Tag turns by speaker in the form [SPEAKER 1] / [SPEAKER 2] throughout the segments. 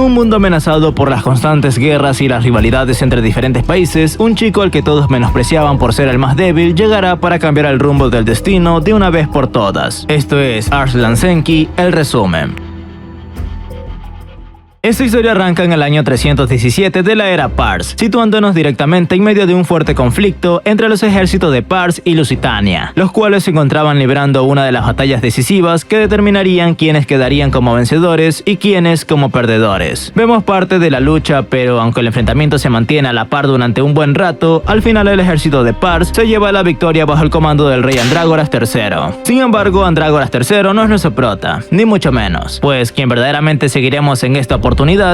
[SPEAKER 1] un mundo amenazado por las constantes guerras y las rivalidades entre diferentes países, un chico al que todos menospreciaban por ser el más débil llegará para cambiar el rumbo del destino de una vez por todas. Esto es Arslan Senki, el resumen. Esta historia arranca en el año 317 de la era Pars, situándonos directamente en medio de un fuerte conflicto entre los ejércitos de Pars y Lusitania, los cuales se encontraban librando una de las batallas decisivas que determinarían quiénes quedarían como vencedores y quiénes como perdedores. Vemos parte de la lucha, pero aunque el enfrentamiento se mantiene a la par durante un buen rato, al final el ejército de Pars se lleva la victoria bajo el comando del rey Andrágoras III. Sin embargo, Andrágoras III no es nuestro prota, ni mucho menos, pues quien verdaderamente seguiremos en esta oportunidad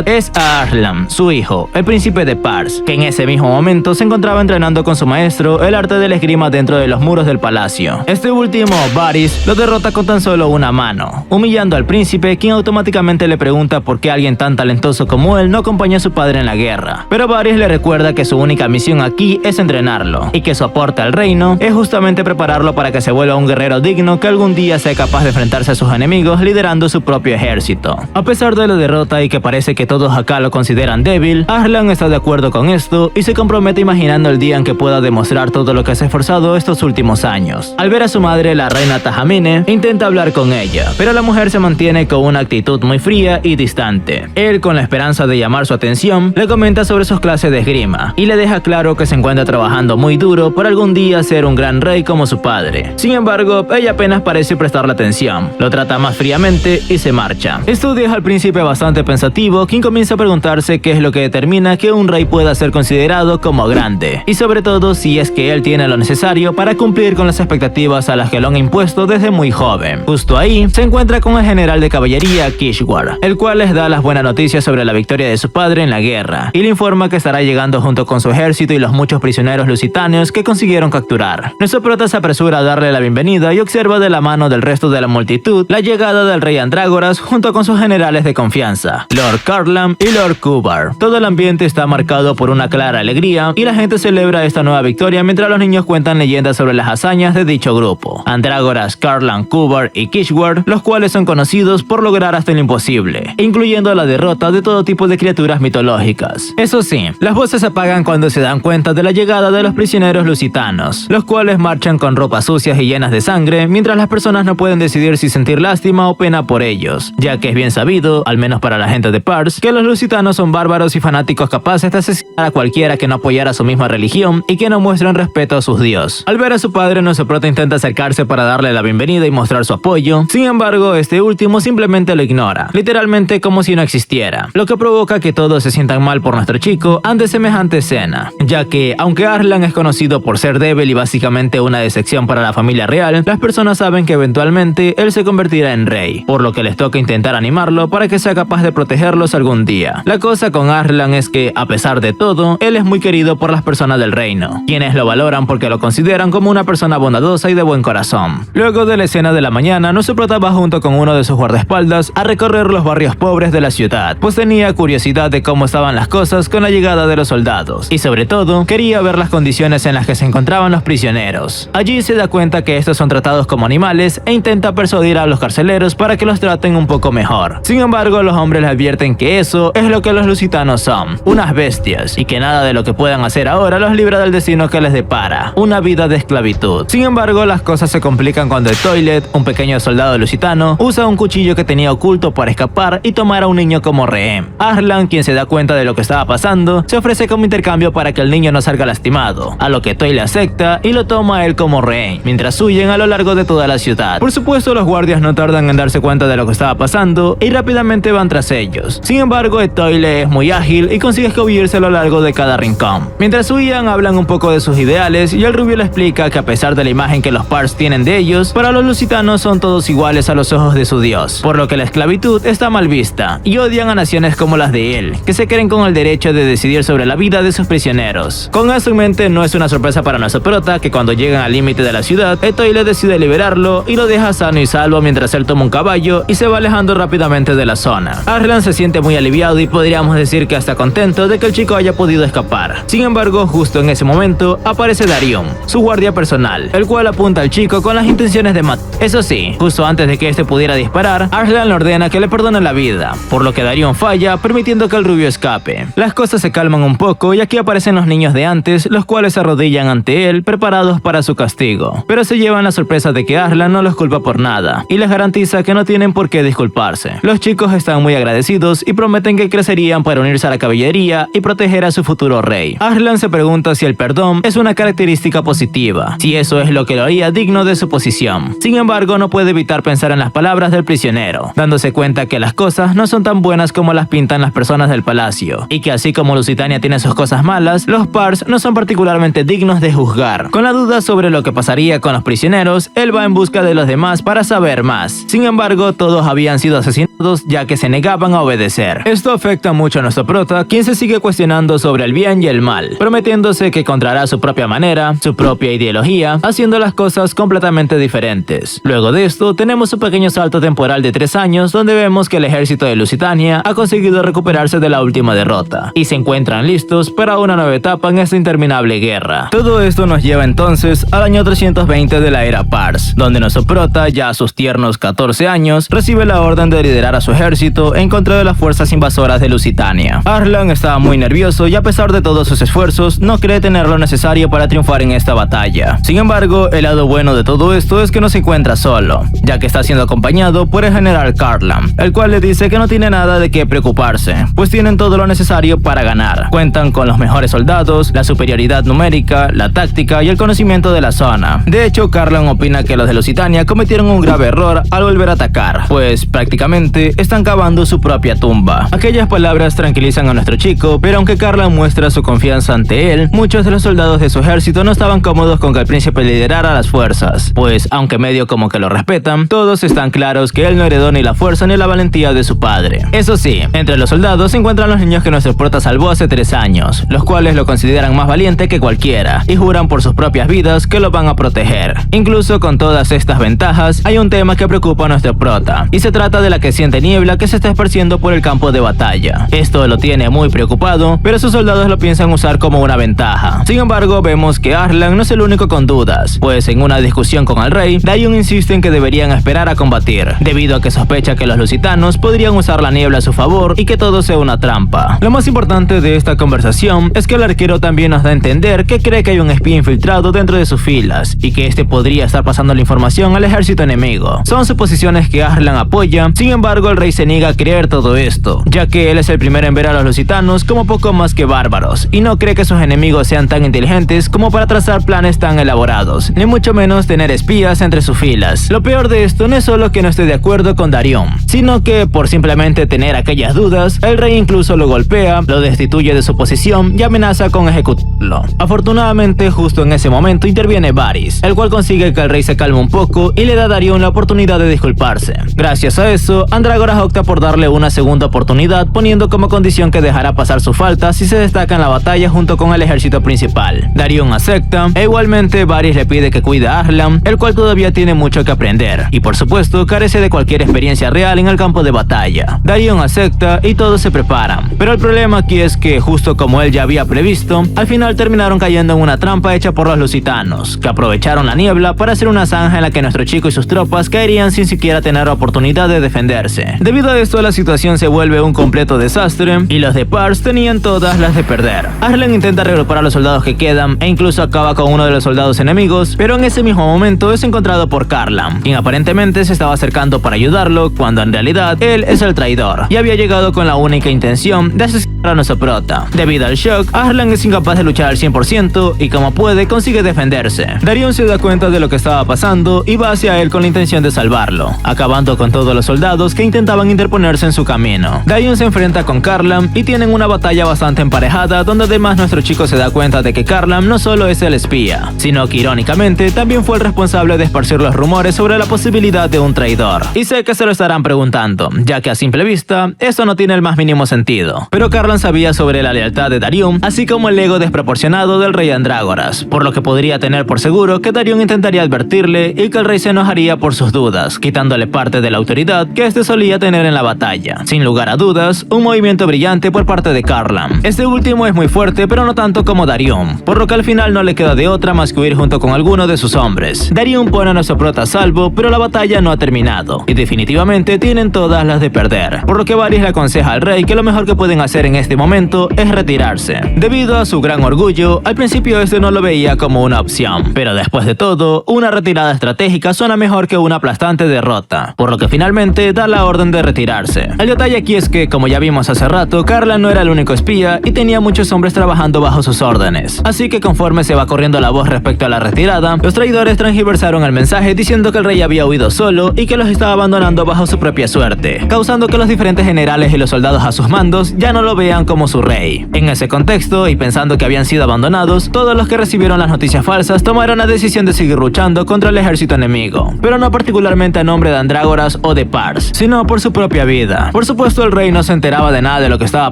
[SPEAKER 1] es a Arslan, su hijo, el príncipe de Pars, que en ese mismo momento se encontraba entrenando con su maestro el arte del esgrima dentro de los muros del palacio. Este último, Varys, lo derrota con tan solo una mano, humillando al príncipe, quien automáticamente le pregunta por qué alguien tan talentoso como él no acompañó a su padre en la guerra. Pero Varys le recuerda que su única misión aquí es entrenarlo, y que su aporte al reino es justamente prepararlo para que se vuelva un guerrero digno que algún día sea capaz de enfrentarse a sus enemigos liderando su propio ejército. A pesar de la derrota y que parece que todos acá lo consideran débil, Arslan está de acuerdo con esto y se compromete imaginando el día en que pueda demostrar todo lo que se ha esforzado estos últimos años. Al ver a su madre, la reina Tahamine, intenta hablar con ella, pero la mujer se mantiene con una actitud muy fría y distante. Él, con la esperanza de llamar su atención, le comenta sobre sus clases de esgrima y le deja claro que se encuentra trabajando muy duro para algún día ser un gran rey como su padre. Sin embargo, ella apenas parece prestarle atención, lo trata más fríamente y se marcha. Esto deja al príncipe bastante pensativo, quien comienza a preguntarse qué es lo que determina que un rey pueda ser considerado como grande, y sobre todo si es que él tiene lo necesario para cumplir con las expectativas a las que lo han impuesto desde muy joven. Justo ahí se encuentra con el general de caballería Kishwar, el cual les da las buenas noticias sobre la victoria de su padre en la guerra, y le informa que estará llegando junto con su ejército y los muchos prisioneros lusitanos que consiguieron capturar. Nuestro prota se apresura a darle la bienvenida y observa de la mano del resto de la multitud la llegada del rey Andrágoras junto con sus generales de confianza, Lord Carlam y Lord Kubar. Todo el ambiente está marcado por una clara alegría y la gente celebra esta nueva victoria mientras los niños cuentan leyendas sobre las hazañas de dicho grupo. Andrágoras, Carlam, Kubar y Kishwar, los cuales son conocidos por lograr hasta lo imposible, incluyendo la derrota de todo tipo de criaturas mitológicas. Eso sí, las voces se apagan cuando se dan cuenta de la llegada de los prisioneros lusitanos, los cuales marchan con ropas sucias y llenas de sangre, mientras las personas no pueden decidir si sentir lástima o pena por ellos, ya que es bien sabido, al menos para la gente de Pars, que los lusitanos son bárbaros y fanáticos capaces de asesinar a cualquiera que no apoyara su misma religión y que no muestren respeto a sus dioses. Al ver a su padre, nuestro prota intenta acercarse para darle la bienvenida y mostrar su apoyo. Sin embargo, este último simplemente lo ignora, literalmente como si no existiera, lo que provoca que todos se sientan mal por nuestro chico ante semejante escena, ya que, aunque Arslan es conocido por ser débil y básicamente una decepción para la familia real, las personas saben que eventualmente él se convertirá en rey, por lo que les toca intentar animarlo para que sea capaz de protegerlos algún día. La cosa con Arslan es que, a pesar de todo, él es muy querido por las personas del reino, quienes lo valoran porque lo consideran como una persona bondadosa y de buen corazón. Luego de la escena de la mañana, nuestro prota va junto con uno de sus guardaespaldas a recorrer los barrios pobres de la ciudad, pues tenía curiosidad de cómo estaban las cosas con la llegada de los soldados, y sobre todo, quería ver las condiciones en las que se encontraban los prisioneros. Allí se da cuenta que estos son tratados como animales e intenta persuadir a los carceleros para que los traten un poco mejor. Sin embargo, los hombres le advierten que eso es lo que los lusitanos son, unas bestias, y que nada de lo que puedan hacer ahora los libra del destino que les depara, una vida de esclavitud. Sin embargo, las cosas se complican cuando Toilet, un pequeño soldado lusitano, usa un cuchillo que tenía oculto para escapar y tomar a un niño como rehén. Arslan, quien se da cuenta de lo que estaba pasando, se ofrece como intercambio para que el niño no salga lastimado, a lo que Toilet acepta y lo toma a él como rehén, mientras huyen a lo largo de toda la ciudad. Por supuesto, los guardias no tardan en darse cuenta de lo que estaba pasando y rápidamente van tras ellos. Sin embargo, Toilet es muy ágil y consigue escabullirse a lo largo de cada rincón. Mientras huían, hablan un poco de sus ideales y el rubio le explica que a pesar de la imagen que los Pars tienen de ellos, para los lusitanos son todos iguales a los ojos de su dios, por lo que la esclavitud está mal vista y odian a naciones como las de él, que se creen con el derecho de decidir sobre la vida de sus prisioneros. Con eso en mente, no es una sorpresa para nuestro prota que cuando llegan al límite de la ciudad, Toilet decide liberarlo y lo deja sano y salvo mientras él toma un caballo y se va alejando rápidamente de la zona. Arslan se siente muy aliviado y podríamos decir que hasta contento de que el chico haya podido escapar. Sin embargo, justo en ese momento aparece Darion, su guardia personal, el cual apunta al chico con las intenciones de matar. Eso sí, justo antes de que este pudiera disparar, Arslan le ordena que le perdone la vida, por lo que Darion falla, permitiendo que el rubio escape. Las cosas se calman un poco y aquí aparecen los niños de antes, los cuales se arrodillan ante él, preparados para su castigo. Pero se llevan la sorpresa de que Arslan no los culpa por nada, y les garantiza que no tienen por qué disculparse. Los chicos están muy agradecidos y prometen que crecerían para unirse a la caballería y proteger a su futuro rey. Arslan se pregunta si el perdón es una característica positiva, si eso es lo que lo haría digno de su posición. Sin embargo, no puede evitar pensar en las palabras del prisionero, dándose cuenta que las cosas no son tan buenas como las pintan las personas del palacio, y que así como Lusitania tiene sus cosas malas, los Pars no son particularmente dignos de juzgar. Con la duda sobre lo que pasaría con los prisioneros, él va en busca de los demás para saber más. Sin embargo, todos habían sido asesinados ya que se negaban a obedecer. Esto afecta mucho a nuestro prota, quien se sigue cuestionando sobre el bien y el mal, prometiéndose que encontrará su propia manera, su propia ideología, haciendo las cosas completamente diferentes. Luego de esto, tenemos un pequeño salto temporal de 3 años donde vemos que el ejército de Lusitania ha conseguido recuperarse de la última derrota y se encuentran listos para una nueva etapa en esta interminable guerra. Todo esto nos lleva entonces al año 320 de la era Pars, donde nuestro prota, ya a sus tiernos 14 años, recibe la orden de liderar a su ejército en contra de las fuerzas invasoras de Lusitania. Arslan estaba muy nervioso y a pesar de todos sus esfuerzos, no cree tener lo necesario para triunfar en esta batalla. Sin embargo, el lado bueno de todo esto es que no se encuentra solo, ya que está siendo acompañado por el general Carlan, el cual le dice que no tiene nada de qué preocuparse, pues tienen todo lo necesario para ganar. Cuentan con los mejores soldados, la superioridad numérica, la táctica y el conocimiento de la zona. De hecho, Carlan opina que los de Lusitania cometieron un grave error al volver a atacar, pues prácticamente están cavando su propia tumba. Aquellas palabras tranquilizan a nuestro chico, pero aunque Carlan muestra su confianza ante él, muchos de los soldados de su ejército no estaban cómodos con que el príncipe liderara las fuerzas, pues aunque medio como que lo respetan, todos están claros que él no heredó ni la fuerza ni la valentía de su padre. Eso sí, entre los soldados se encuentran los niños que nuestro prota salvó hace 3 años, los cuales lo consideran más valiente que cualquiera y juran por sus propias vidas que lo van a proteger. Incluso con todas estas ventajas, hay un tema que preocupa a nuestro prota, y se trata de la creciente niebla que se está esparciendo por el campo de batalla. Esto lo tiene muy preocupado, pero sus soldados lo piensan usar como una ventaja. Sin embargo, vemos que Arslan no es el único con dudas, pues en una discusión con el rey, Darion insiste en que deberían esperar a combatir, debido a que sospecha que los lusitanos podrían usar la niebla a su favor y que todo sea una trampa. Lo más importante de esta conversación es que el arquero también nos da a entender que cree que hay un espía infiltrado dentro de sus filas y que este podría estar pasando la información al ejército enemigo. Son suposiciones que Arslan apoya, sin embargo el rey se niega a creer todo esto, ya que él es el primero en ver a los lusitanos como poco más que bárbaros y no cree que sus enemigos sean tan inteligentes como para trazar planes tan elaborados, ni mucho menos tener espías entre sus filas. Lo peor de esto no es solo que no esté de acuerdo con Darion, sino que por simplemente tener aquellas dudas, el rey incluso lo golpea, lo destituye de su posición y amenaza con ejecutarlo. Afortunadamente, justo en ese momento interviene Varys, el cual consigue que el rey se calme un poco y le da a Darion la oportunidad de disculparse. Gracias a eso, Andrágoras opta por darle una segunda oportunidad, poniendo como condición que dejará pasar su falta si se destaca en la batalla junto con el ejército principal. Darion acepta, e igualmente Varys le pide que cuide a Arslan, el cual todavía tiene mucho que aprender, y por supuesto carece de cualquier experiencia real en el campo de batalla. Darion acepta y todos se preparan, pero el problema aquí es que, justo como él ya había previsto, al final terminaron cayendo en una trampa hecha por los lusitanos, que aprovecharon la niebla para hacer una zanja en la que nuestro chico y sus tropas caerían sin siquiera tener oportunidad de defenderse. Debido a esto, la situación se vuelve un completo desastre y los de Pars tenían todas las de perder. Arslan intenta regrupar a los soldados que quedan e incluso acaba con uno de los soldados enemigos, pero en ese mismo momento es encontrado por Carlan, quien aparentemente se estaba acercando para ayudarlo, cuando en realidad él es el traidor y había llegado con la única intención de asesinar a nuestro prota. Debido al shock, Arslan es incapaz de luchar al 100% y como puede consigue defenderse. Darion se da cuenta de lo que estaba pasando y va hacia él con la intención de salvarlo, acabando con todos los soldados que intentaban interponerse en su camino. Darion se enfrenta con Carlan y tienen una batalla bastante emparejada, donde además nuestro chico se da cuenta de que Carlan no solo es el espía, sino que irónicamente también fue el responsable de esparcir los rumores sobre la posibilidad de un traidor. Y sé que se lo estarán preguntando, ya que a simple vista esto no tiene el más mínimo sentido, pero Carlan sabía sobre la lealtad de Darion, así como el ego desproporcionado del rey Andrágoras, por lo que podría tener por seguro que Darion intentaría advertirle y que el rey se enojaría por sus dudas, quitándole parte de la autoridad que este solía tener en la batalla. batalla. Sin lugar a dudas, un movimiento brillante por parte de Karlan. Este último es muy fuerte, pero no tanto como Darion, por lo que al final no le queda de otra más que huir junto con alguno de sus hombres. Darion pone a nuestro prota a salvo, pero la batalla no ha terminado, y definitivamente tienen todas las de perder, por lo que Varys le aconseja al rey que lo mejor que pueden hacer en este momento es retirarse. Debido a su gran orgullo, al principio este no lo veía como una opción, pero después de todo, una retirada estratégica suena mejor que una aplastante derrota, por lo que finalmente da la orden de retirarse. El detalle aquí es que, como ya vimos hace rato, Karlan no era el único espía y tenía muchos hombres trabajando bajo sus órdenes, así que conforme se va corriendo la voz respecto a la retirada, los traidores transgiversaron el mensaje diciendo que el rey había huido solo y que los estaba abandonando bajo su propia suerte, causando que los diferentes generales y los soldados a sus mandos ya no lo vean como su rey. En ese contexto, y pensando que habían sido abandonados, todos los que recibieron las noticias falsas tomaron la decisión de seguir luchando contra el ejército enemigo, pero no particularmente a nombre de Andrágoras o de Pars, sino por su propia vida. Por supuesto, el rey no se enteraba de nada de lo que estaba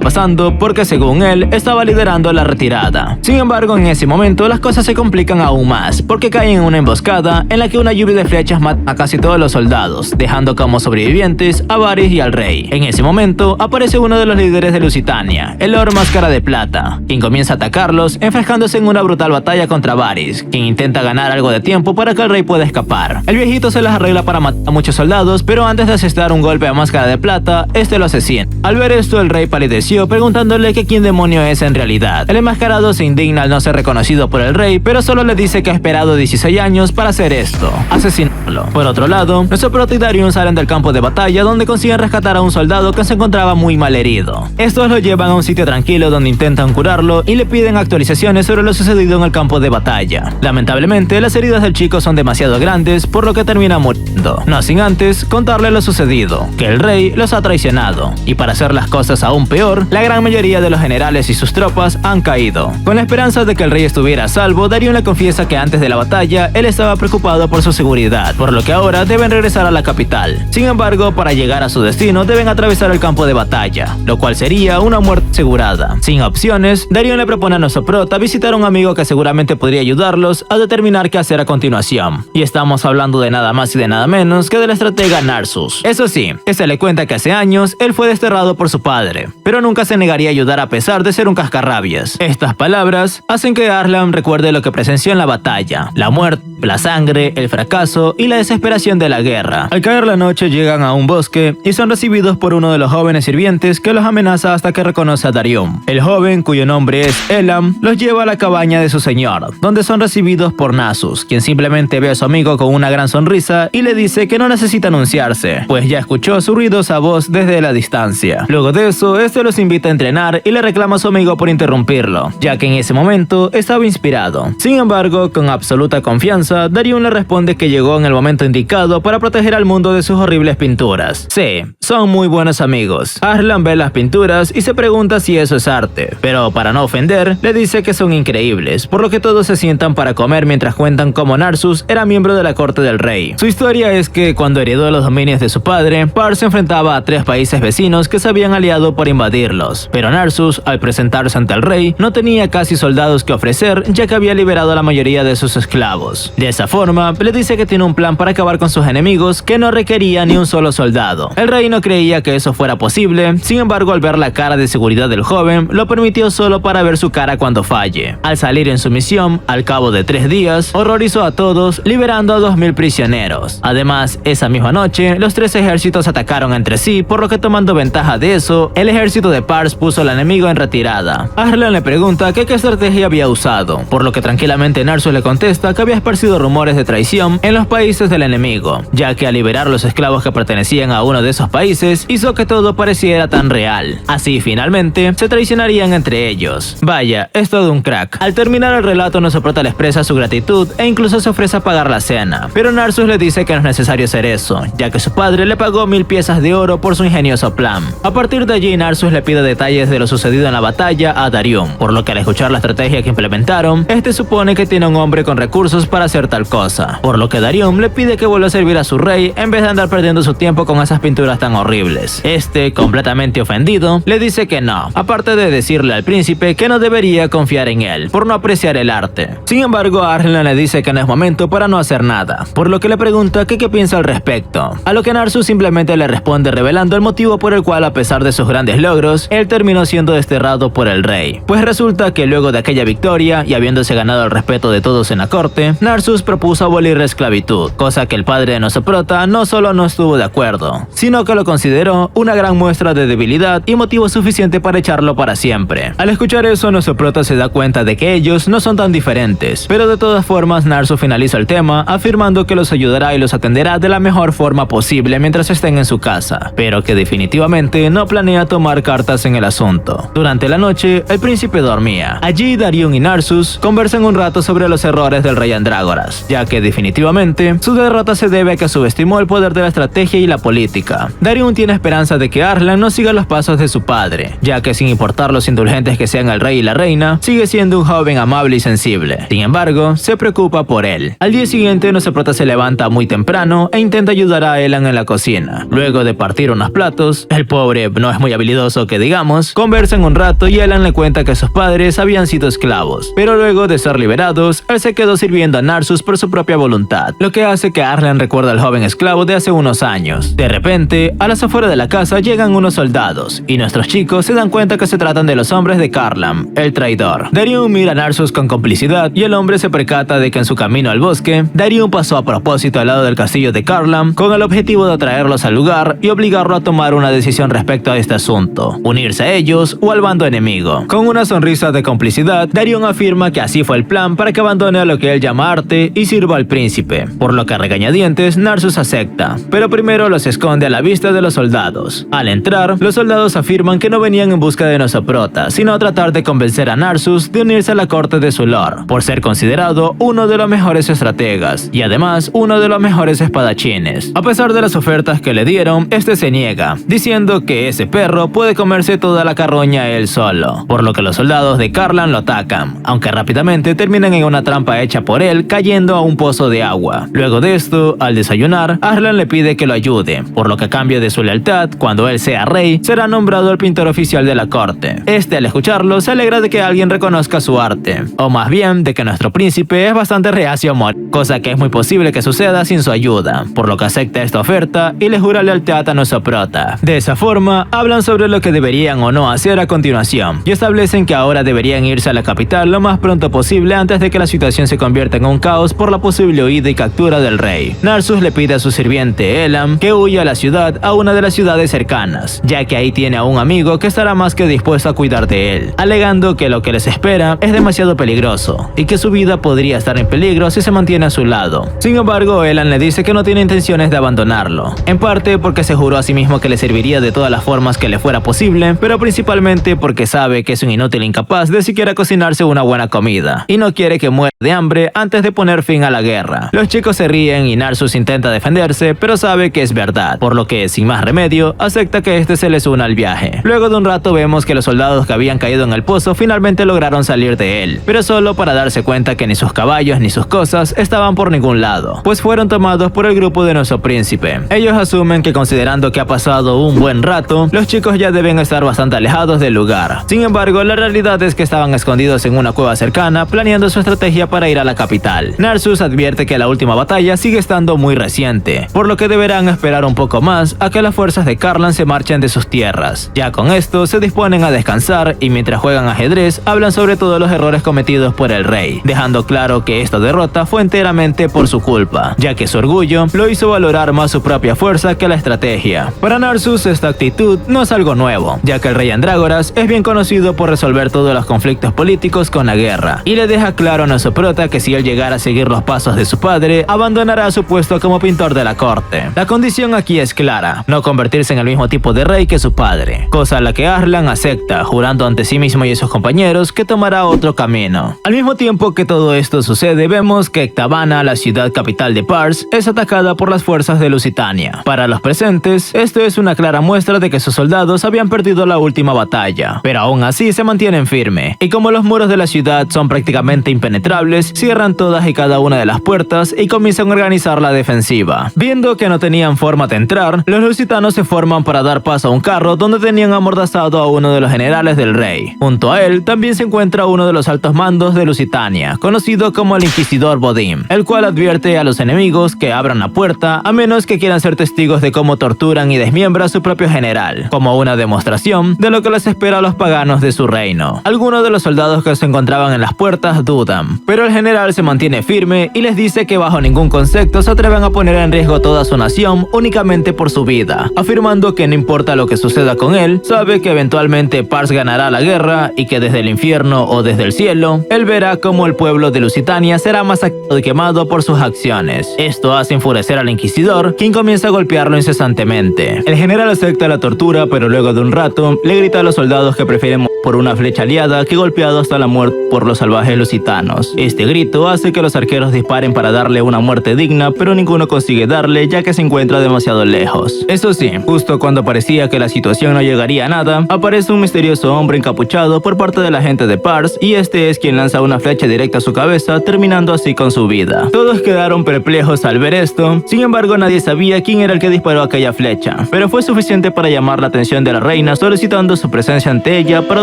[SPEAKER 1] pasando porque, según él, estaba liderando la retirada. Sin embargo, en ese momento las cosas se complican aún más, porque caen en una emboscada en la que una lluvia de flechas mata a casi todos los soldados, dejando como sobrevivientes a Varys y al rey. En ese momento aparece uno de los líderes de Lusitania, el Lord Máscara de Plata, quien comienza a atacarlos, enfrescándose en una brutal batalla contra Varys, quien intenta ganar algo de tiempo para que el rey pueda escapar. El viejito se las arregla para matar a muchos soldados, pero antes de asestar un golpe a Máscara de Plata, este lo asesina. Al ver esto, el rey palideció, preguntándole que quién demonio es en realidad. El enmascarado se indigna al no ser reconocido por el rey, pero solo le dice que ha esperado 16 años para hacer esto: asesinarlo. Por otro lado, nuestro prota y Darion salen del campo de batalla, donde consiguen rescatar a un soldado que se encontraba muy mal herido. Estos lo llevan a un sitio tranquilo donde intentan curarlo y le piden actualizaciones sobre lo sucedido en el campo de batalla. Lamentablemente, las heridas del chico son demasiado grandes, por lo que termina muriendo, no sin antes contarle lo sucedido, que el rey los ha traicionado, y para hacer las cosas aún peor, la gran mayoría de los generales y sus tropas han caído. Con la esperanza de que el rey estuviera a salvo, Darion le confiesa que antes de la batalla, él estaba preocupado por su seguridad, por lo que ahora deben regresar a la capital. Sin embargo, para llegar a su destino, deben atravesar el campo de batalla, lo cual sería una muerte asegurada. Sin opciones, Darion le propone a nuestro prota visitar a un amigo que seguramente podría ayudarlos a determinar qué hacer a continuación. Y estamos hablando de nada más y de nada menos que del estratega Narsus. Eso sí, este le cuenta que hace años él fue desterrado por su padre, pero nunca se negaría a ayudar a pesar de ser un cascarrabias. Estas palabras hacen que Arlan recuerde lo que presenció en la batalla: la muerte, la sangre, el fracaso y la desesperación de la guerra. Al caer la noche llegan a un bosque y son recibidos por uno de los jóvenes sirvientes que los amenaza hasta que reconoce a Darion. El joven, cuyo nombre es Elam, los lleva a la cabaña de su señor, donde son recibidos por Nasus, quien simplemente ve a su amigo con una gran sonrisa y le dice que no necesita anunciarse, pues ya escuchó su ruidosa voz desde la distancia. Luego de eso, este los invita a entrenar y le reclama a su amigo por interrumpirlo, ya que en ese momento estaba inspirado. Sin embargo, con absoluta confianza, Darion le responde que llegó en el momento indicado para proteger al mundo de sus horribles pinturas. Sí, son muy buenos amigos. Arlan ve las pinturas y se pregunta si eso es arte, pero para no ofender, le dice que son increíbles, por lo que todos se sientan para comer mientras cuentan cómo Narsus era miembro de la corte del rey. Su historia es que cuando heredó los dominios de su padre, Pars se enfrentaba a 3 países vecinos que se habían aliado por invadirlos, pero Narsus, al presentarse ante el rey, no tenía casi soldados que ofrecer, ya que había liberado a la mayoría de sus esclavos. De esa forma, le dice que tiene un plan para acabar con sus enemigos que no requería ni un solo soldado. El rey no creía que eso fuera posible, sin embargo, al ver la cara de seguridad del joven, lo permitió solo para ver su cara cuando falle. Al salir en su misión, al cabo de 3 días, horrorizó a todos, liberando a 2000 prisioneros. Además, esa misma noche, los 3 ejércitos atacaron entre sí, por lo que, tomando ventaja de eso, el ejército de Pars puso al enemigo en retirada. Arlan le pregunta qué estrategia había usado, por lo que tranquilamente Narsus le contesta que había esparcido rumores de traición en los países del enemigo, ya que al liberar los esclavos que pertenecían a uno de esos países, hizo que todo pareciera tan real. Así, finalmente, se traicionarían entre ellos. Vaya, es todo un crack. Al terminar el relato, nuestro prota le expresa su gratitud e incluso se ofrece a pagar la cena, pero Narsus le dice que no es necesario hacer eso, ya que su padre le pagó 1000 piezas de oro por su ingenioso plan. A partir de allí, Narsus le pide detalles de lo sucedido en la batalla a Darion, por lo que al escuchar la estrategia que implementaron, este supone que tiene un hombre con recursos para hacer tal cosa, por lo que Darion le pide que vuelva a servir a su rey en vez de andar perdiendo su tiempo con esas pinturas tan horribles. Este, completamente ofendido, le dice que no, aparte de decirle al príncipe que no debería confiar en él, por no apreciar el arte. Sin embargo, Arslan le dice que no es momento para no hacer nada, por lo que le pregunta que qué piensa al respecto, a lo que Narsus simplemente le responde revelando el motivo por el cual, a pesar de sus grandes logros, él terminó siendo desterrado por el rey. Pues resulta que luego de aquella victoria, y habiéndose ganado el respeto de todos en la corte, Narsus propuso abolir la esclavitud, cosa que el padre de Nosoprota no solo no estuvo de acuerdo, sino que lo consideró una gran muestra de debilidad y motivo suficiente para echarlo para siempre. Al escuchar eso, Nosoprota se da cuenta de que ellos no son tan diferentes, pero de todas formas Narsus finaliza el tema afirmando que los ayudará y los atenderá de la mejor forma posible mientras estén en su casa, pero que definitivamente no planea tomar cartas en el asunto. Durante la noche, el príncipe dormía. Allí Darion y Narsus conversan un rato sobre los errores del rey Andrágoras, ya que definitivamente su derrota se debe a que subestimó el poder de la estrategia y la política. Darion tiene esperanza de que Arslan no siga los pasos de su padre, ya que sin importar los indulgentes que sean el rey y la reina, sigue siendo un joven amable y sensible. Sin embargo, se preocupa por él. Al día siguiente, Nosoprota se levanta muy temprano e intenta ayudar a Elan en la cocina. Luego de partir unos platos, el pobre no es muy habilidoso que digamos, conversan un rato y Elan le cuenta que sus padres habían sido esclavos, pero luego de ser liberados, él se quedó sirviendo a Narsus por su propia voluntad, lo que hace que Arslan recuerde al joven esclavo de hace unos años. De repente, a las afueras de la casa llegan unos soldados, y nuestros chicos se dan cuenta que se tratan de los hombres de Karlam, el traidor. Darion mira a Narsus con complicidad y el hombre se percata de que en su camino al bosque, Darion pasó a propósito al lado del castillo de Karlam con el objetivo de atraerlos al lugar y obligarlo a tomar una decisión respecto a este asunto, unirse a ellos o al bando enemigo. Con una sonrisa de complicidad, Darion afirma que así fue el plan para que abandone a lo que él llama arte y sirva al príncipe, por lo que a regañadientes Narsus acepta, pero primero los esconde a la vista de los soldados. Al entrar, los soldados afirman que no venían en busca de Nosoprota, sino a tratar de convencer a Narsus de unirse a la corte de su lord, por ser considerado uno de los mejores estrategas y además uno de los mejores espadachines. A pesar de las ofertas que le dieron, este se niega, diciendo que ese perro puede comerse toda la carroña él solo, por lo que los soldados de Karlam lo atacan, aunque rápidamente terminan en una trampa hecha por él cayendo a un pozo de agua. Luego de esto, al desayunar, Arslan le pide que lo ayude, por lo que a cambio de su lealtad, cuando él sea rey, será nombrado el pintor oficial de la corte. Este, al escucharlo, se alegra de que alguien reconozca su arte, o más bien de que nuestro príncipe es bastante reacio a morir, cosa que es muy posible que suceda sin su ayuda, por lo que acepta esta oferta y le jura lealtad a Nosoprota. De esa forma, hablan sobre lo que deberían o no hacer a continuación, y establecen que ahora deberían irse a la capital lo más pronto posible antes de que la situación se convierta en un caos por la posible huida y captura del rey. Narsus le pide a su sirviente Elam que huya a la ciudad, a una de las ciudades cercanas, ya que ahí tiene a un amigo que estará más que dispuesto a cuidar de él, alegando que lo que les espera es demasiado peligroso y que su vida podría estar en peligro si se mantiene a su lado. Sin embargo, Elam le dice que no tiene intenciones de abandonarlo, en parte porque se juró a sí mismo que le serviría de todas las formas que le fuera posible, pero principalmente porque sabe que es un inútil incapaz de siquiera cocinarse una buena comida, y no quiere que muera de hambre antes de poner fin a la guerra. Los chicos se ríen y Narsus intenta defenderse, pero sabe que es verdad, por lo que, sin más remedio, acepta que este se les una al viaje. Luego de un rato vemos que los soldados que habían caído en el pozo finalmente lograron salir de él, pero solo para darse cuenta que ni sus caballos ni sus cosas estaban por ningún lado, pues fueron tomados por el grupo de nuestro príncipe. Ellos asumen que, considerando que ha pasado un buen rato, los chicos ya deben estar bastante alejados del lugar. Sin embargo, la realidad es que estaban escondidos en una cueva cercana, planeando su estrategia para ir a la capital. Narsus advierte que la última batalla sigue estando muy reciente, por lo que deberán esperar un poco más a que las fuerzas de Karlam se marchen de sus tierras. Ya con esto, se disponen a descansar y mientras juegan ajedrez, hablan sobre todos los errores cometidos por el rey, dejando claro que esta derrota fue enteramente por su culpa, ya que su orgullo lo hizo valorar más su propia fuerza que la estrategia. Para Narsus, esta actitud no es algo nuevo, ya que el rey Andrágoras es bien conocido por resolver todos los conflictos políticos con la guerra, y le deja claro a Nosoprota que si él llegara a seguir los pasos de su padre, abandonará su puesto como pintor de la corte. La condición aquí es clara, no convertirse en el mismo tipo de rey que su padre, cosa a la que Arslan acepta, jurando ante sí mismo y sus compañeros que tomará otro camino. Al mismo tiempo que todo esto sucede, vemos que Ecbatana, la ciudad capital de Pars, es atacada por las fuerzas de Lusitania. Para los presentes, esto es una clara muestra de que sus soldados habían perdido la última batalla, pero aún así se mantienen firmes, y como los muros de la ciudad son prácticamente impenetrables, cierran todas todas y cada una de las puertas y comienzan a organizar la defensiva. Viendo que no tenían forma de entrar, los lusitanos se forman para dar paso a un carro donde tenían amordazado a uno de los generales del rey. Junto a él también se encuentra uno de los altos mandos de Lusitania, conocido como el Inquisidor Bodin, el cual advierte a los enemigos que abran la puerta a menos que quieran ser testigos de cómo torturan y desmiembran a su propio general, como una demostración de lo que les espera a los paganos de su reino. Algunos de los soldados que se encontraban en las puertas dudan, pero el general se mantiene firme y les dice que bajo ningún concepto se atreven a poner en riesgo toda su nación únicamente por su vida, afirmando que no importa lo que suceda con él, sabe que eventualmente Pars ganará la guerra y que desde el infierno o desde el cielo, él verá cómo el pueblo de Lusitania será masacrado y quemado por sus acciones. Esto hace enfurecer al Inquisidor, quien comienza a golpearlo incesantemente. El general acepta la tortura, pero luego de un rato, le grita a los soldados que prefieren morir por una flecha aliada que golpeado hasta la muerte por los salvajes lusitanos. Este grito hace que los arqueros disparen para darle una muerte digna, pero ninguno consigue darle ya que se encuentra demasiado lejos. Eso sí, justo cuando parecía que la situación no llegaría a nada, aparece un misterioso hombre encapuchado por parte de la gente de Pars y este es quien lanza una flecha directa a su cabeza, terminando así con su vida. Todos quedaron perplejos al ver esto, sin embargo nadie sabía quién era el que disparó aquella flecha, pero fue suficiente para llamar la atención de la reina solicitando su presencia ante ella para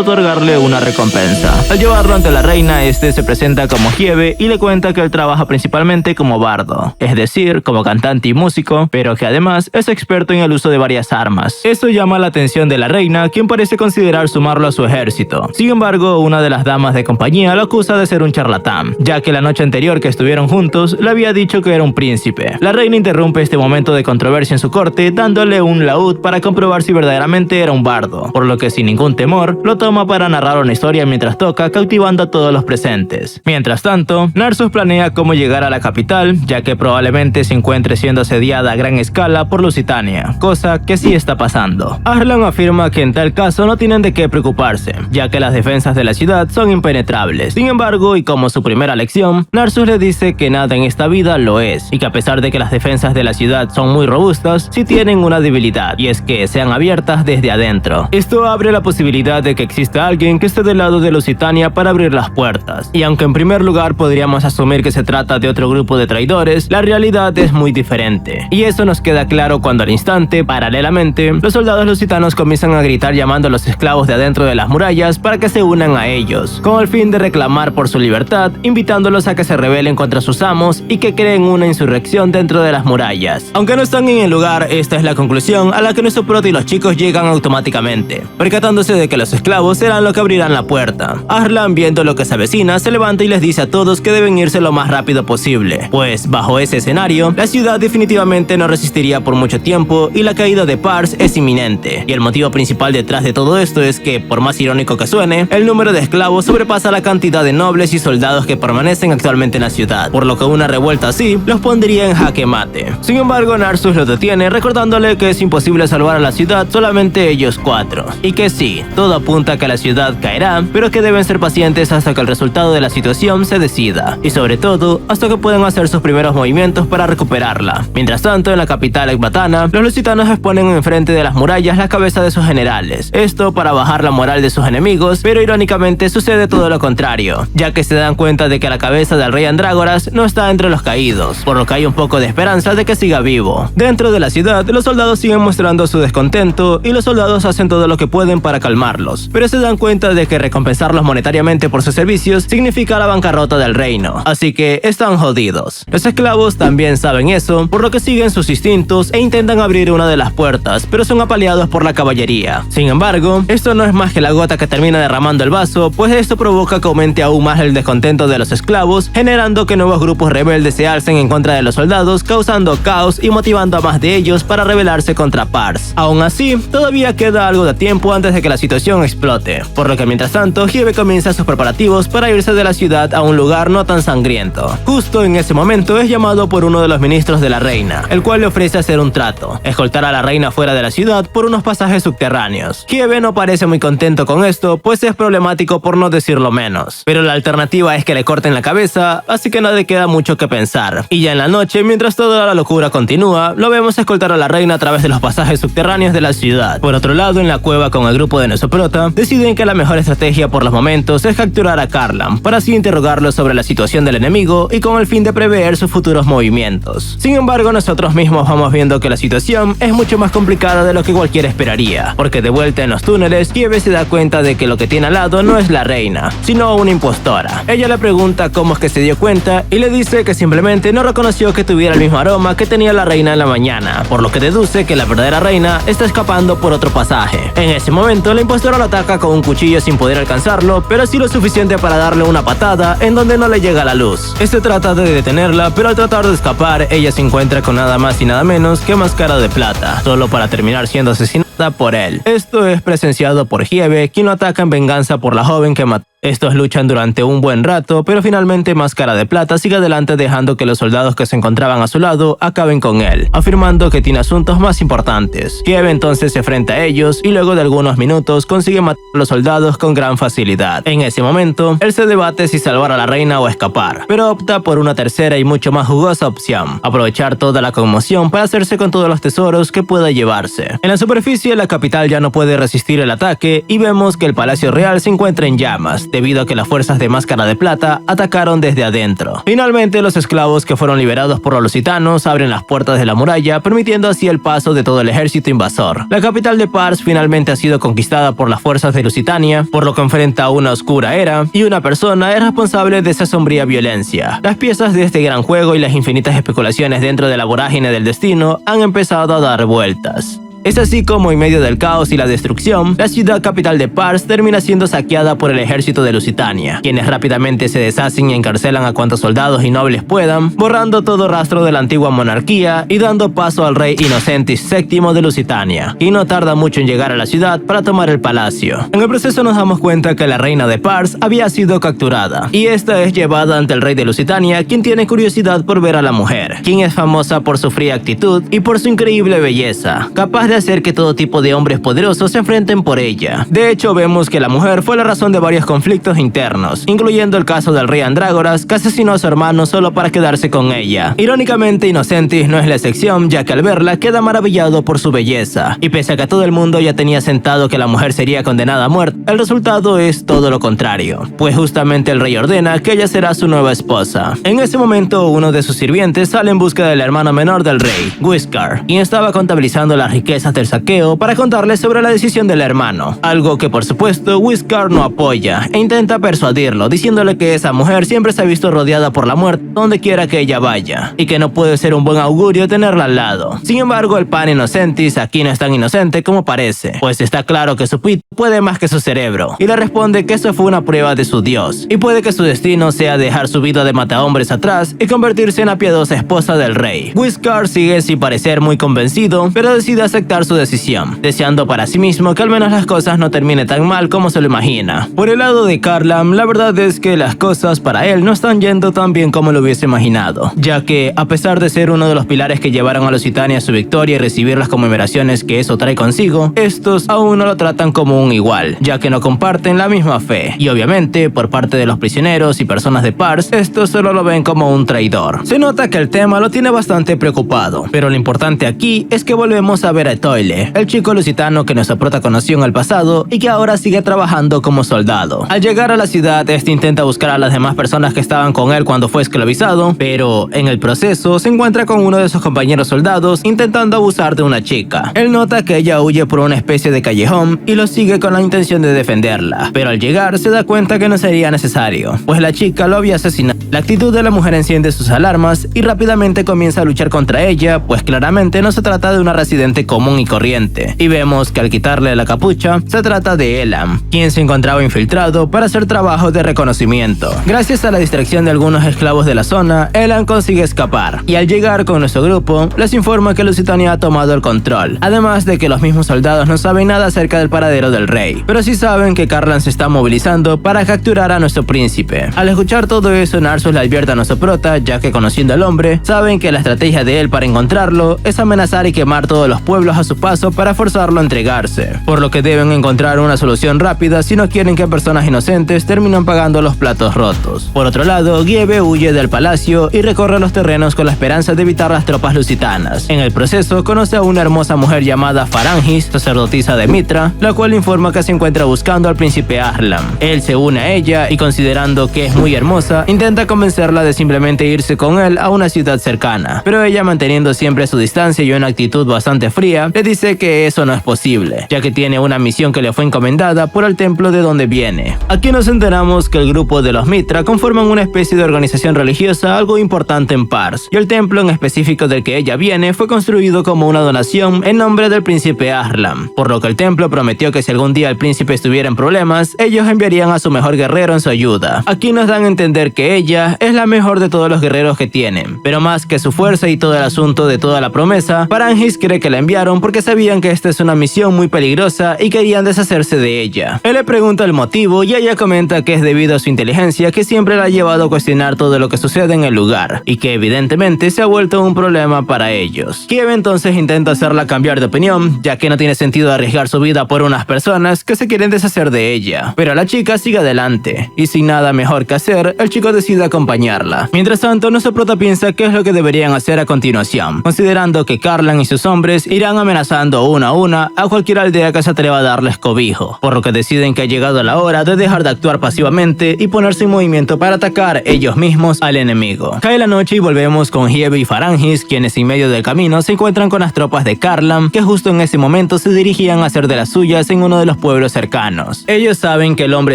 [SPEAKER 1] otorgarle una recompensa. Al llevarlo ante la reina, este se presenta como Gieve y le cuenta que él trabaja principalmente como bardo, es decir, como cantante y músico, pero que además es experto en el uso de varias armas. Eso llama la atención de la reina, quien parece considerar sumarlo a su ejército. Sin embargo, una de las damas de compañía lo acusa de ser un charlatán, ya que la noche anterior que estuvieron juntos le había dicho que era un príncipe. La reina interrumpe este momento de controversia en su corte, dándole un laúd para comprobar si verdaderamente era un bardo, por lo que sin ningún temor lo toma para narrar una historia mientras toca, cautivando a todos los presentes. Mientras tanto, Narsus planea cómo llegar a la capital, ya que probablemente se encuentre siendo asediada a gran escala por Lusitania, cosa que sí está pasando. Arlan afirma que en tal caso no tienen de qué preocuparse, ya que las defensas de la ciudad son impenetrables. Sin embargo, y como su primera lección, Narsus le dice que nada en esta vida lo es, y que a pesar de que las defensas de la ciudad son muy robustas, sí tienen una debilidad, y es que sean abiertas desde adentro. Esto abre la posibilidad de que exista alguien que esté del lado de Lusitania para abrir las puertas, y aunque en primer lugar podríamos asumir que se trata de otro grupo de traidores, la realidad es muy diferente, y eso nos queda claro cuando al instante, paralelamente, los soldados lusitanos comienzan a gritar llamando a los esclavos de adentro de las murallas para que se unan a ellos, con el fin de reclamar por su libertad, invitándolos a que se rebelen contra sus amos y que creen una insurrección dentro de las murallas. Aunque no están en el lugar, esta es la conclusión a la que nuestro prota y los chicos llegan automáticamente, percatándose de que los esclavos serán los que abrirán la puerta. Arlan, viendo lo que se avecina, se levanta y les dice a todos que deben irse lo más rápido posible, pues bajo ese escenario, la ciudad definitivamente no resistiría por mucho tiempo y la caída de Pars es inminente. Y el motivo principal detrás de todo esto es que, por más irónico que suene, el número de esclavos sobrepasa la cantidad de nobles y soldados que permanecen actualmente en la ciudad, por lo que una revuelta así los pondría en jaque mate. Sin embargo, Narsus lo detiene, recordándole que es imposible salvar a la ciudad solamente ellos cuatro, y que sí, todo apunta a que la ciudad caerá, pero que deben ser pacientes hasta que el resultado de la situación se decida, y sobre todo, hasta que puedan hacer sus primeros movimientos para recuperarla. Mientras tanto, en la capital Ecbatana, los lusitanos exponen enfrente de las murallas la cabeza de sus generales, esto para bajar la moral de sus enemigos, pero irónicamente sucede todo lo contrario, ya que se dan cuenta de que la cabeza del rey Andrágoras no está entre los caídos, por lo que hay un poco de esperanza de que siga vivo. Dentro de la ciudad, los soldados siguen mostrando su descontento y los soldados hacen todo lo que pueden para calmarlos, pero se dan cuenta de que recompensarlos monetariamente por sus servicios significa la bancarrota del reino, así que están jodidos. Los esclavos también saben eso, por lo que siguen sus instintos e intentan abrir una de las puertas, pero son apaleados por la caballería. Sin embargo, esto no es más que la gota que termina derramando el vaso, pues esto provoca que aumente aún más el descontento de los esclavos, generando que nuevos grupos rebeldes se alcen en contra de los soldados, causando caos y motivando a más de ellos para rebelarse contra Pars. Aún así, todavía queda algo de tiempo antes de que la situación explote, por lo que mientras tanto, Gieve comienza sus preparativos para irse de la ciudad a un lugar no tan sangriento. Justo en ese momento es llamado por uno de los ministros de la reina, el cual le ofrece hacer un trato, escoltar a la reina fuera de la ciudad por unos pasajes subterráneos. Gieve no parece muy contento con esto, pues es problemático por no decirlo menos, pero la alternativa es que le corten la cabeza, así que no le queda mucho que pensar. Y ya en la noche, mientras toda la locura continúa, lo vemos escoltar a la reina a través de los pasajes subterráneos de la ciudad. Por otro lado, en la cueva con el grupo de nuestro prota, decide deciden que la mejor estrategia por los momentos es capturar a Carlan, para así interrogarlo sobre la situación del enemigo y con el fin de prever sus futuros movimientos. Sin embargo, nosotros mismos vamos viendo que la situación es mucho más complicada de lo que cualquiera esperaría, porque de vuelta en los túneles, Kiebe se da cuenta de que lo que tiene al lado no es la reina, sino una impostora. Ella le pregunta cómo es que se dio cuenta y le dice que simplemente no reconoció que tuviera el mismo aroma que tenía la reina en la mañana, por lo que deduce que la verdadera reina está escapando por otro pasaje. En ese momento, la impostora lo ataca con un cuchillo sin poder alcanzarlo, pero sí lo suficiente para darle una patada en donde no le llega la luz. Este trata de detenerla, pero al tratar de escapar, ella se encuentra con nada más y nada menos que Máscara de Plata, solo para terminar siendo asesinada por él. Esto es presenciado por Kiebe, quien lo ataca en venganza por la joven que mató. Estos luchan durante un buen rato, pero finalmente Máscara de Plata sigue adelante dejando que los soldados que se encontraban a su lado acaben con él, afirmando que tiene asuntos más importantes. Kiebe entonces se enfrenta a ellos y luego de algunos minutos consigue matar a los soldados con gran facilidad. En ese momento, él se debate si salvar a la reina o escapar, pero opta por una tercera y mucho más jugosa opción: aprovechar toda la conmoción para hacerse con todos los tesoros que pueda llevarse. En la superficie, la capital ya no puede resistir el ataque y vemos que el Palacio Real se encuentra en llamas, debido a que las fuerzas de Máscara de Plata atacaron desde adentro. Finalmente, los esclavos que fueron liberados por los lusitanos abren las puertas de la muralla, permitiendo así el paso de todo el ejército invasor. La capital de Pars finalmente ha sido conquistada por las fuerzas de Lusitania, por lo que enfrenta a una oscura era, y una persona es responsable de esa sombría violencia. Las piezas de este gran juego y las infinitas especulaciones dentro de la vorágine del destino han empezado a dar vueltas. Es así como en medio del caos y la destrucción, la ciudad capital de Pars termina siendo saqueada por el ejército de Lusitania, quienes rápidamente se deshacen y encarcelan a cuantos soldados y nobles puedan, borrando todo rastro de la antigua monarquía y dando paso al rey Inocentis VII de Lusitania, y no tarda mucho en llegar a la ciudad para tomar el palacio. En el proceso nos damos cuenta que la reina de Pars había sido capturada, y esta es llevada ante el rey de Lusitania, quien tiene curiosidad por ver a la mujer, quien es famosa por su fría actitud y por su increíble belleza, capaz de hacer que todo tipo de hombres poderosos se enfrenten por ella. De hecho, vemos que la mujer fue la razón de varios conflictos internos, incluyendo el caso del rey Andrágoras, que asesinó a su hermano solo para quedarse con ella. Irónicamente, Inocentis no es la excepción, ya que al verla queda maravillado por su belleza, y pese a que todo el mundo ya tenía sentado que la mujer sería condenada a muerte, el resultado es todo lo contrario, pues justamente el rey ordena que ella será su nueva esposa. En ese momento, uno de sus sirvientes sale en busca del hermano menor del rey, Whiskar, quien estaba contabilizando las riquezas del saqueo para contarle sobre la decisión del hermano, algo que por supuesto Whiskar no apoya e intenta persuadirlo, diciéndole que esa mujer siempre se ha visto rodeada por la muerte donde quiera que ella vaya, y que no puede ser un buen augurio tenerla al lado. Sin embargo, el pan Inocentis aquí no es tan inocente como parece, pues está claro que su pito puede más que su cerebro, y le responde que eso fue una prueba de su dios, y puede que su destino sea dejar su vida de matahombres atrás y convertirse en la piadosa esposa del rey. Whiskar sigue sin parecer muy convencido, pero decide aceptar su decisión, deseando para sí mismo que al menos las cosas no terminen tan mal como se lo imagina. Por el lado de Carlan, la verdad es que las cosas para él no están yendo tan bien como lo hubiese imaginado, ya que a pesar de ser uno de los pilares que llevaron a Lusitania a su victoria y recibir las conmemoraciones que eso trae consigo, estos aún no lo tratan como un igual, ya que no comparten la misma fe, y obviamente por parte de los prisioneros y personas de Pars, estos solo lo ven como un traidor. Se nota que el tema lo tiene bastante preocupado, pero lo importante aquí es que volvemos a ver a Toile, el chico lusitano que nuestra prota conoció en el pasado y que ahora sigue trabajando como soldado. Al llegar a la ciudad, este intenta buscar a las demás personas que estaban con él cuando fue esclavizado, pero en el proceso se encuentra con uno de sus compañeros soldados intentando abusar de una chica. Él nota que ella huye por una especie de callejón y lo sigue con la intención de defenderla, pero al llegar se da cuenta que no sería necesario, pues la chica lo había asesinado. La actitud de la mujer enciende sus alarmas y rápidamente comienza a luchar contra ella, pues claramente no se trata de una residente común y corriente, y vemos que al quitarle la capucha, se trata de Elam, quien se encontraba infiltrado para hacer trabajo de reconocimiento. Gracias a la distracción de algunos esclavos de la zona, Elam consigue escapar, y al llegar con nuestro grupo, les informa que Lusitania ha tomado el control, además de que los mismos soldados no saben nada acerca del paradero del rey, pero sí saben que Carlan se está movilizando para capturar a nuestro príncipe. Al escuchar todo eso, Narsus le advierte a nuestro prota, ya que conociendo al hombre, saben que la estrategia de él para encontrarlo es amenazar y quemar todos los pueblos enemigos a su paso para forzarlo a entregarse, por lo que deben encontrar una solución rápida si no quieren que personas inocentes terminen pagando los platos rotos. Por otro lado, Giebe huye del palacio y recorre los terrenos con la esperanza de evitar las tropas lusitanas. En el proceso, conoce a una hermosa mujer llamada Farangis, sacerdotisa de Mitra, la cual informa que se encuentra buscando al príncipe Arlam. Él se une a ella y, considerando que es muy hermosa, intenta convencerla de simplemente irse con él a una ciudad cercana, pero ella, manteniendo siempre su distancia y una actitud bastante fría, le dice que eso no es posible, ya que tiene una misión que le fue encomendada por el templo de donde viene. Aquí nos enteramos que el grupo de los Mitra conforman una especie de organización religiosa algo importante en Pars, y el templo en específico del que ella viene fue construido como una donación en nombre del príncipe Arlam, por lo que el templo prometió que si algún día el príncipe estuviera en problemas, ellos enviarían a su mejor guerrero en su ayuda. Aquí nos dan a entender que ella es la mejor de todos los guerreros que tienen, pero más que su fuerza y todo el asunto de toda la promesa, Farangis cree que la enviaron porque sabían que esta es una misión muy peligrosa y querían deshacerse de ella. Él le pregunta el motivo y ella comenta que es debido a su inteligencia que siempre la ha llevado a cuestionar todo lo que sucede en el lugar, y que evidentemente se ha vuelto un problema para ellos. Giebe entonces intenta hacerla cambiar de opinión, ya que no tiene sentido arriesgar su vida por unas personas que se quieren deshacer de ella. Pero la chica sigue adelante, y sin nada mejor que hacer, el chico decide acompañarla. Mientras tanto, nuestro prota piensa qué es lo que deberían hacer a continuación, considerando que Karlan y sus hombres irán amenazando una a una a cualquier aldea que se atreva a darles cobijo, por lo que deciden que ha llegado la hora de dejar de actuar pasivamente y ponerse en movimiento para atacar ellos mismos al enemigo. Cae la noche y volvemos con Giebe y Farangis, quienes en medio del camino se encuentran con las tropas de Karlan, que justo en ese momento se dirigían a hacer de las suyas en uno de los pueblos cercanos. Ellos saben que el hombre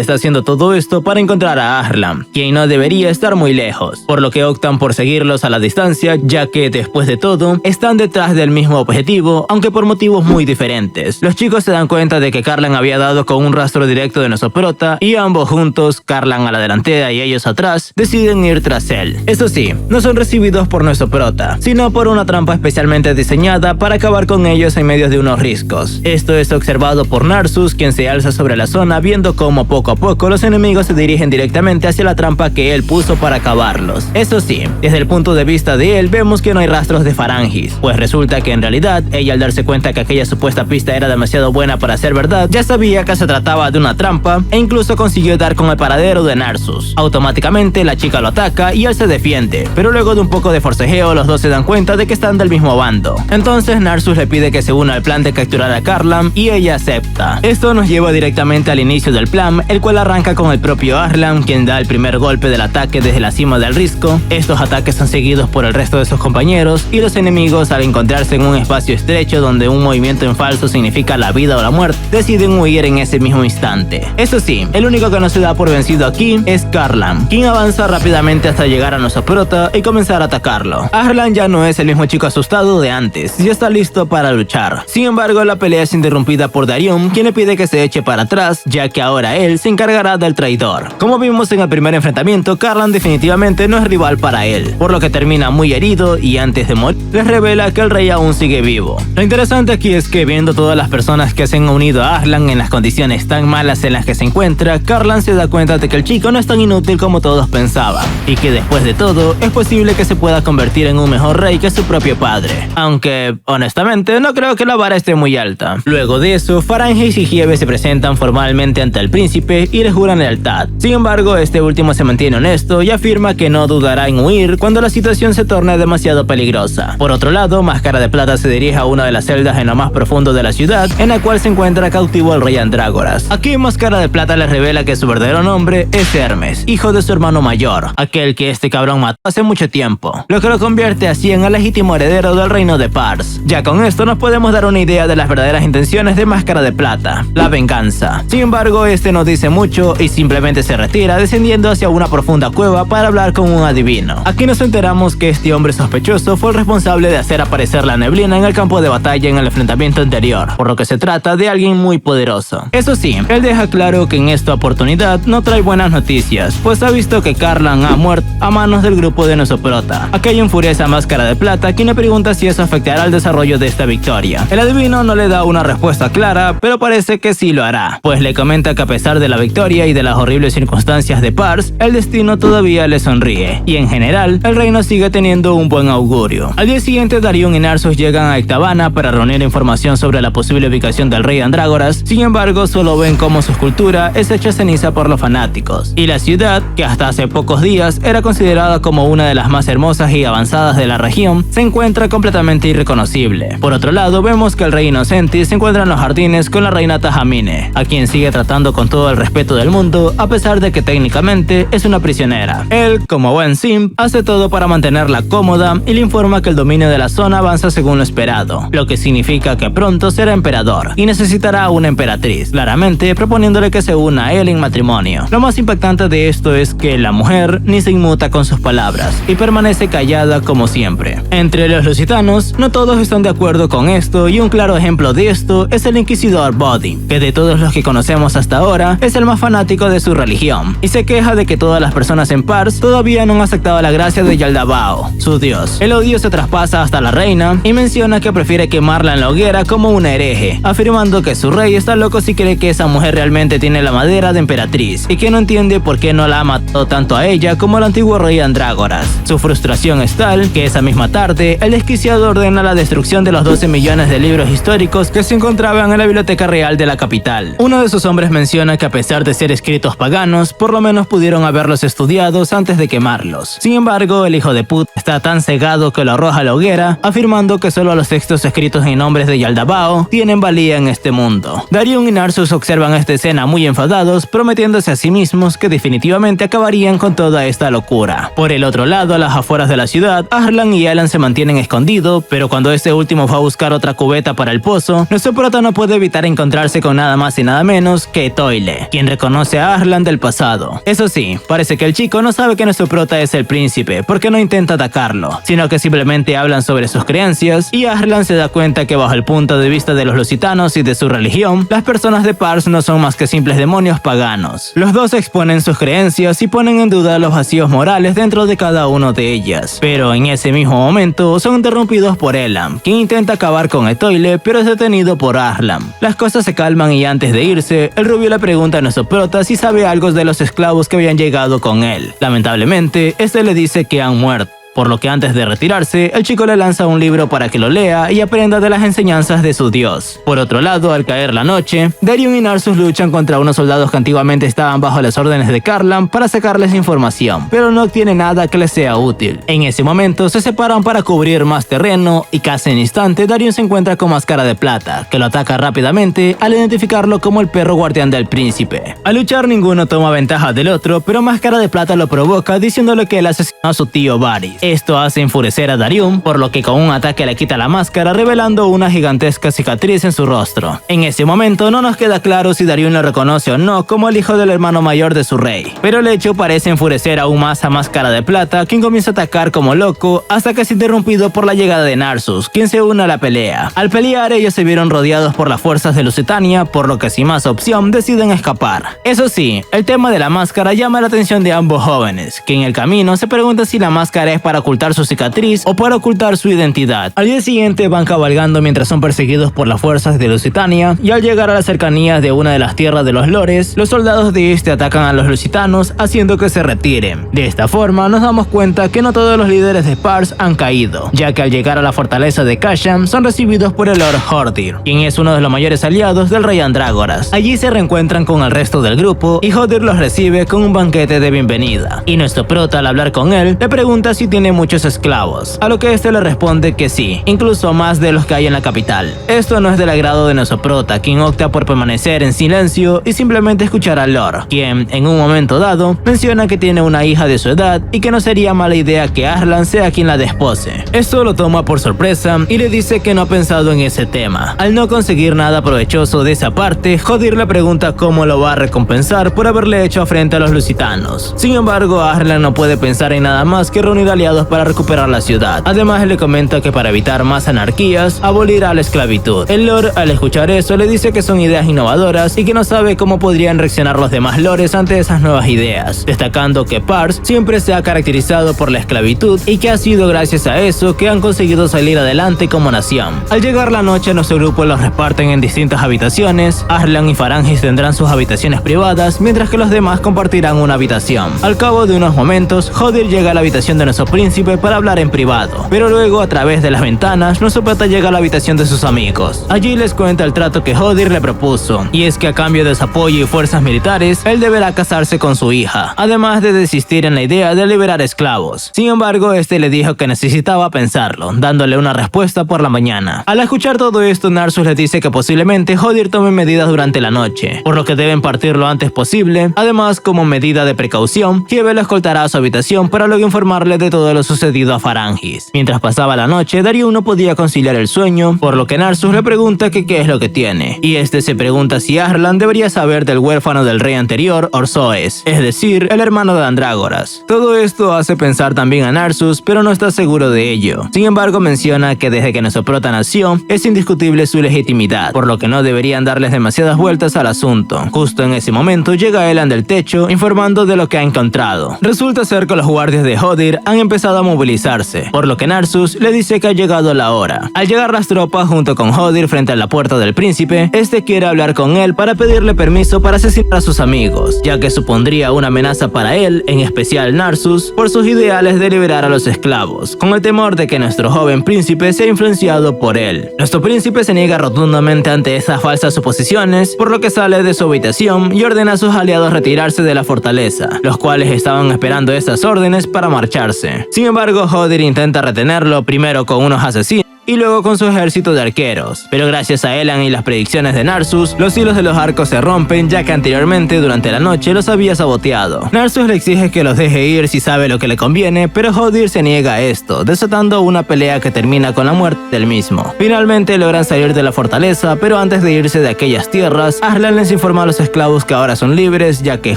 [SPEAKER 1] está haciendo todo esto para encontrar a Arlam, quien no debería estar muy lejos, por lo que optan por seguirlos a la distancia, ya que después de todo están detrás del mismo objetivo, aunque por motivos muy diferentes. Los chicos se dan cuenta de que Karlan había dado con un rastro directo de nuestro prota, y ambos juntos, Karlan a la delantera y ellos atrás, deciden ir tras él. Eso sí, no son recibidos por nuestro prota, sino por una trampa especialmente diseñada para acabar con ellos en medio de unos riscos. Esto es observado por Narsus, quien se alza sobre la zona viendo cómo poco a poco los enemigos se dirigen directamente hacia la trampa que él puso para acabarlos. Eso sí, desde el punto de vista de él vemos que no hay rastros de Farangis, pues resulta que en realidad ella, al darse cuenta que aquella supuesta pista era demasiado buena para ser verdad, ya sabía que se trataba de una trampa e incluso consiguió dar con el paradero de Narsus. Automáticamente la chica lo ataca y él se defiende, pero luego de un poco de forcejeo los dos se dan cuenta de que están del mismo bando. Entonces Narsus le pide que se una al plan de capturar a Karlan y ella acepta. Esto nos lleva directamente al inicio del plan, el cual arranca con el propio Arlam, quien da el primer golpe del ataque desde la cima del risco. Estos ataques son seguidos por el resto de sus compañeros, y los enemigos, al encontrarse en un espacio estrecho donde un movimiento en falso significa la vida o la muerte, deciden huir en ese mismo instante. Eso sí, el único que no se da por vencido aquí es Karlan, quien avanza rápidamente hasta llegar a nuestro prota y comenzar a atacarlo. Arlam ya no es el mismo chico asustado de antes, ya está listo para luchar. Sin embargo, la pelea es interrumpida por Darium, quien le pide que se eche para atrás, ya que ahora él se encargará del traidor. Como vimos en el primer enfrentamiento, Karlan definitivamente no es rival para él, por lo que termina muy herido y antes de morir les revela que el rey aún sigue vivo. Lo interesante aquí es que, viendo todas las personas que se han unido a Arlam en las condiciones tan malas en las que se encuentra, Karlan se da cuenta de que el chico no es tan inútil como todos pensaban, y que después de todo es posible que se pueda convertir en un mejor rey que su propio padre, aunque honestamente no creo que la vara esté muy alta. Luego de eso, Farangis y Giebe se presentan formalmente ante el príncipe y le juran lealtad. Sin embargo, este último se mantiene honesto y afirma que no dudará en huir cuando la situación se torne demasiado peligrosa. Por otro lado, Máscara de Plata se dirige a una de las celdas en lo más profundo de la ciudad, en la cual se encuentra cautivo el rey Andrágoras. Aquí Máscara de Plata le revela que su verdadero nombre es Hermes, hijo de su hermano mayor, aquel que este cabrón mató hace mucho tiempo, lo que lo convierte así en el legítimo heredero del reino de Pars. Ya con esto nos podemos dar una idea de las verdaderas intenciones de Máscara de Plata: la venganza. Sin embargo, este no dice mucho y simplemente se retira, descendiendo hacia una profunda cueva para hablar con un adivino. Aquí nos enteramos que este hombre sospechoso fue el responsable de hacer aparecer la neblina en el campo de batalla en el enfrentamiento anterior, por lo que se trata de alguien muy poderoso. Eso sí, él deja claro que en esta oportunidad no trae buenas noticias, pues ha visto que Karlan ha muerto a manos del grupo de nuestro prota. Aquello enfurece a Máscara de Plata, quien le pregunta si eso afectará al desarrollo de esta victoria. El adivino no le da una respuesta clara, pero parece que sí lo hará, pues le comenta que a pesar de la victoria y de las horribles circunstancias de Pars, el destino todavía le sonríe, y en general, el reino sigue teniendo un buen augurio. Al día siguiente, Darium y Narsus llegan a Ectavana Lusitania para reunir información sobre la posible ubicación del rey Andrágoras. Sin embargo, solo ven cómo su escultura es hecha ceniza por los fanáticos. Y la ciudad, que hasta hace pocos días era considerada como una de las más hermosas y avanzadas de la región, se encuentra completamente irreconocible. Por otro lado, vemos que el rey Innocenti se encuentra en los jardines con la reina Tahamine, a quien sigue tratando con todo el respeto del mundo, a pesar de que técnicamente es una prisionera. Él, como buen simp, hace todo para mantenerla cómoda y le informa que el dominio de la zona avanza según lo esperado, lo que significa que pronto será emperador y necesitará una emperatriz, claramente proponiéndole que se una a él en matrimonio. Lo más impactante de esto es que la mujer ni se inmuta con sus palabras y permanece callada como siempre. Entre los lusitanos, no todos están de acuerdo con esto, y un claro ejemplo de esto es el inquisidor Bodi, que de todos los que conocemos hasta ahora es el más fanático de su religión, y se queja de que todas las personas en Pars todavía no han aceptado la gracia de Yaldabaoth, su dios. El odio se traspasa hasta la reina y menciona que prefiere quemarla en la hoguera como una hereje, afirmando que su rey está loco si cree que esa mujer realmente tiene la madera de emperatriz y que no entiende por qué no la ha matado tanto a ella como al antiguo rey Andrágoras. Su frustración es tal que esa misma tarde el desquiciado ordena la destrucción de los 12 millones de libros históricos que se encontraban en la biblioteca real de la capital. Uno de sus hombres menciona que a pesar de ser escritos paganos, por lo menos pudieron haberlos estudiados antes de quemarlos. Sin embargo, el hijo de puta está tan cegado que lo arroja a la hoguera, afirmando que solo los textos escritos en nombres de Yaldabaoth tienen valía en este mundo. Darion y Narsus observan esta escena muy enfadados, prometiéndose a sí mismos que definitivamente acabarían con toda esta locura. Por el otro lado, a las afueras de la ciudad, Arslan y Alan se mantienen escondidos, pero cuando este último va a buscar otra cubeta para el pozo, nuestro prota no puede evitar encontrarse con nada más y nada menos que Toile, quien reconoce a Arslan del pasado. Eso sí, parece que el chico no sabe que nuestro prota es el príncipe, porque no intenta atacarlo, sino que simplemente hablan sobre sus creencias, y Arslan se da cuenta que bajo el punto de vista de los lusitanos y de su religión, las personas de Pars no son más que simples demonios paganos. Los dos exponen sus creencias y ponen en duda los vacíos morales dentro de cada uno de ellas, pero en ese mismo momento son interrumpidos por Elam, quien intenta acabar con Etoile, pero es detenido por Arslan. Las cosas se calman y antes de irse, el rubio le pregunta a nuestro prota si sabe algo de los esclavos que habían llegado con él. Lamentablemente, este le dice que han muerto. Por lo que antes de retirarse, el chico le lanza un libro para que lo lea y aprenda de las enseñanzas de su dios. Por otro lado, al caer la noche, Darion y Narsus luchan contra unos soldados que antiguamente estaban bajo las órdenes de Karlan para sacarles información, pero no obtiene nada que les sea útil. En ese momento, se separan para cubrir más terreno y casi en instante, Darion se encuentra con Máscara de Plata, que lo ataca rápidamente al identificarlo como el perro guardián del príncipe. Al luchar, ninguno toma ventaja del otro, pero Máscara de Plata lo provoca diciéndole que él asesinó a su tío Varys. Esto hace enfurecer a Darion, por lo que con un ataque le quita la máscara, revelando una gigantesca cicatriz en su rostro. En ese momento no nos queda claro si Darion lo reconoce o no como el hijo del hermano mayor de su rey, pero el hecho parece enfurecer aún más a Máscara de Plata, quien comienza a atacar como loco hasta que es interrumpido por la llegada de Narsus, quien se une a la pelea. Al pelear, ellos se vieron rodeados por las fuerzas de Lusitania, por lo que sin más opción deciden escapar. Eso sí, el tema de la máscara llama la atención de ambos jóvenes, que en el camino se preguntan si la máscara es para ocultar su cicatriz o para ocultar su identidad. Al día siguiente van cabalgando mientras son perseguidos por las fuerzas de Lusitania, y al llegar a las cercanías de una de las tierras de los lores, los soldados de este atacan a los lusitanos, haciendo que se retiren. De esta forma nos damos cuenta que no todos los líderes de Pars han caído, ya que al llegar a la fortaleza de Kasham son recibidos por el Lord Hordir, quien es uno de los mayores aliados del rey Andrágoras. Allí se reencuentran con el resto del grupo y Hordir los recibe con un banquete de bienvenida, y nuestro prota al hablar con él le pregunta si tiene muchos esclavos, a lo que este le responde que sí, incluso más de los que hay en la capital. Esto no es del agrado de nuestro prota, quien opta por permanecer en silencio y simplemente escuchar al Lord, quien en un momento dado menciona que tiene una hija de su edad y que no sería mala idea que Arslan sea quien la despose. Esto lo toma por sorpresa y le dice que no ha pensado en ese tema. Al no conseguir nada provechoso de esa parte, Hordir le pregunta cómo lo va a recompensar por haberle hecho frente a los lusitanos. Sin embargo, Arslan no puede pensar en nada más que reunir aliados para recuperar la ciudad. Además, le comenta que para evitar más anarquías, abolirá la esclavitud. El Lord, al escuchar eso, le dice que son ideas innovadoras y que no sabe cómo podrían reaccionar los demás lores ante esas nuevas ideas, destacando que Pars siempre se ha caracterizado por la esclavitud y que ha sido gracias a eso que han conseguido salir adelante como nación. Al llegar la noche, nuestro grupo los reparten en distintas habitaciones. Arslan y Farangis tendrán sus habitaciones privadas, mientras que los demás compartirán una habitación. Al cabo de unos momentos, Hordir llega a la habitación de nuestro príncipe para hablar en privado. Pero luego, a través de las ventanas, nuestro prota llega a la habitación de sus amigos. Allí les cuenta el trato que Hodir le propuso, y es que a cambio de su apoyo y fuerzas militares, él deberá casarse con su hija, además de desistir en la idea de liberar esclavos. Sin embargo, este le dijo que necesitaba pensarlo, dándole una respuesta por la mañana. Al escuchar todo esto, Narsus le dice que posiblemente Hodir tome medidas durante la noche, por lo que deben partir lo antes posible. Además, como medida de precaución, Kiev lo escoltará a su habitación para luego informarle de todo lo sucedido a Farangis. Mientras pasaba la noche, Darion no podía conciliar el sueño, por lo que Narsus le pregunta que qué es lo que tiene, y este se pregunta si Arlan debería saber del huérfano del rey anterior, Orzoes, es decir, el hermano de Andrágoras. Todo esto hace pensar también a Narsus, pero no está seguro de ello. Sin embargo, menciona que desde que nuestro prota nació, es indiscutible su legitimidad, por lo que no deberían darles demasiadas vueltas al asunto. Justo en ese momento llega Elan del techo, informando de lo que ha encontrado. Resulta ser que los guardias de Hodir han empezado a movilizarse, por lo que Narsus le dice que ha llegado la hora. Al llegar las tropas junto con Hodir frente a la puerta del príncipe, este quiere hablar con él para pedirle permiso para asesinar a sus amigos, ya que supondría una amenaza para él, en especial Narsus, por sus ideales de liberar a los esclavos, con el temor de que nuestro joven príncipe sea influenciado por él. Nuestro príncipe se niega rotundamente ante esas falsas suposiciones, por lo que sale de su habitación y ordena a sus aliados retirarse de la fortaleza, los cuales estaban esperando esas órdenes para marcharse. Sin embargo, Hodir intenta retenerlo primero con unos asesinos y luego con su ejército de arqueros, pero gracias a Elan y las predicciones de Narsus, los hilos de los arcos se rompen, ya que anteriormente durante la noche los había saboteado. Narsus le exige que los deje ir si sabe lo que le conviene, pero Hodir se niega a esto, desatando una pelea que termina con la muerte del mismo. Finalmente logran salir de la fortaleza, pero antes de irse de aquellas tierras, Arlan les informa a los esclavos que ahora son libres, ya que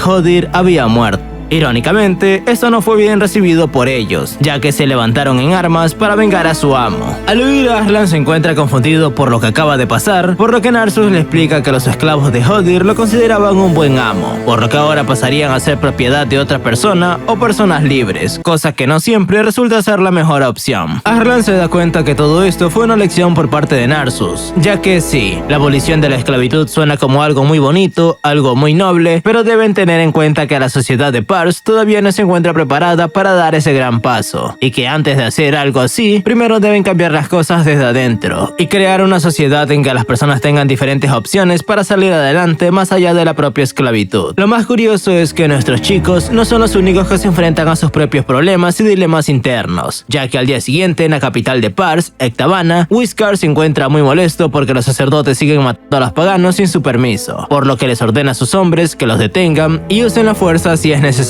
[SPEAKER 1] Hodir había muerto. Irónicamente, esto no fue bien recibido por ellos, ya que se levantaron en armas para vengar a su amo. Al huir, Arlan se encuentra confundido por lo que acaba de pasar, por lo que Narsus le explica que los esclavos de Hodir lo consideraban un buen amo, por lo que ahora pasarían a ser propiedad de otra persona o personas libres, cosa que no siempre resulta ser la mejor opción. Arlan se da cuenta que todo esto fue una lección por parte de Narsus, ya que sí, la abolición de la esclavitud suena como algo muy bonito, algo muy noble, pero deben tener en cuenta que la sociedad de Pars todavía no se encuentra preparada para dar ese gran paso, y que antes de hacer algo así, primero deben cambiar las cosas desde adentro, y crear una sociedad en que las personas tengan diferentes opciones para salir adelante más allá de la propia esclavitud. Lo más curioso es que nuestros chicos no son los únicos que se enfrentan a sus propios problemas y dilemas internos, ya que al día siguiente en la capital de Pars, Ectavana, Whiskar se encuentra muy molesto porque los sacerdotes siguen matando a los paganos sin su permiso, por lo que les ordena a sus hombres que los detengan y usen la fuerza si es necesario.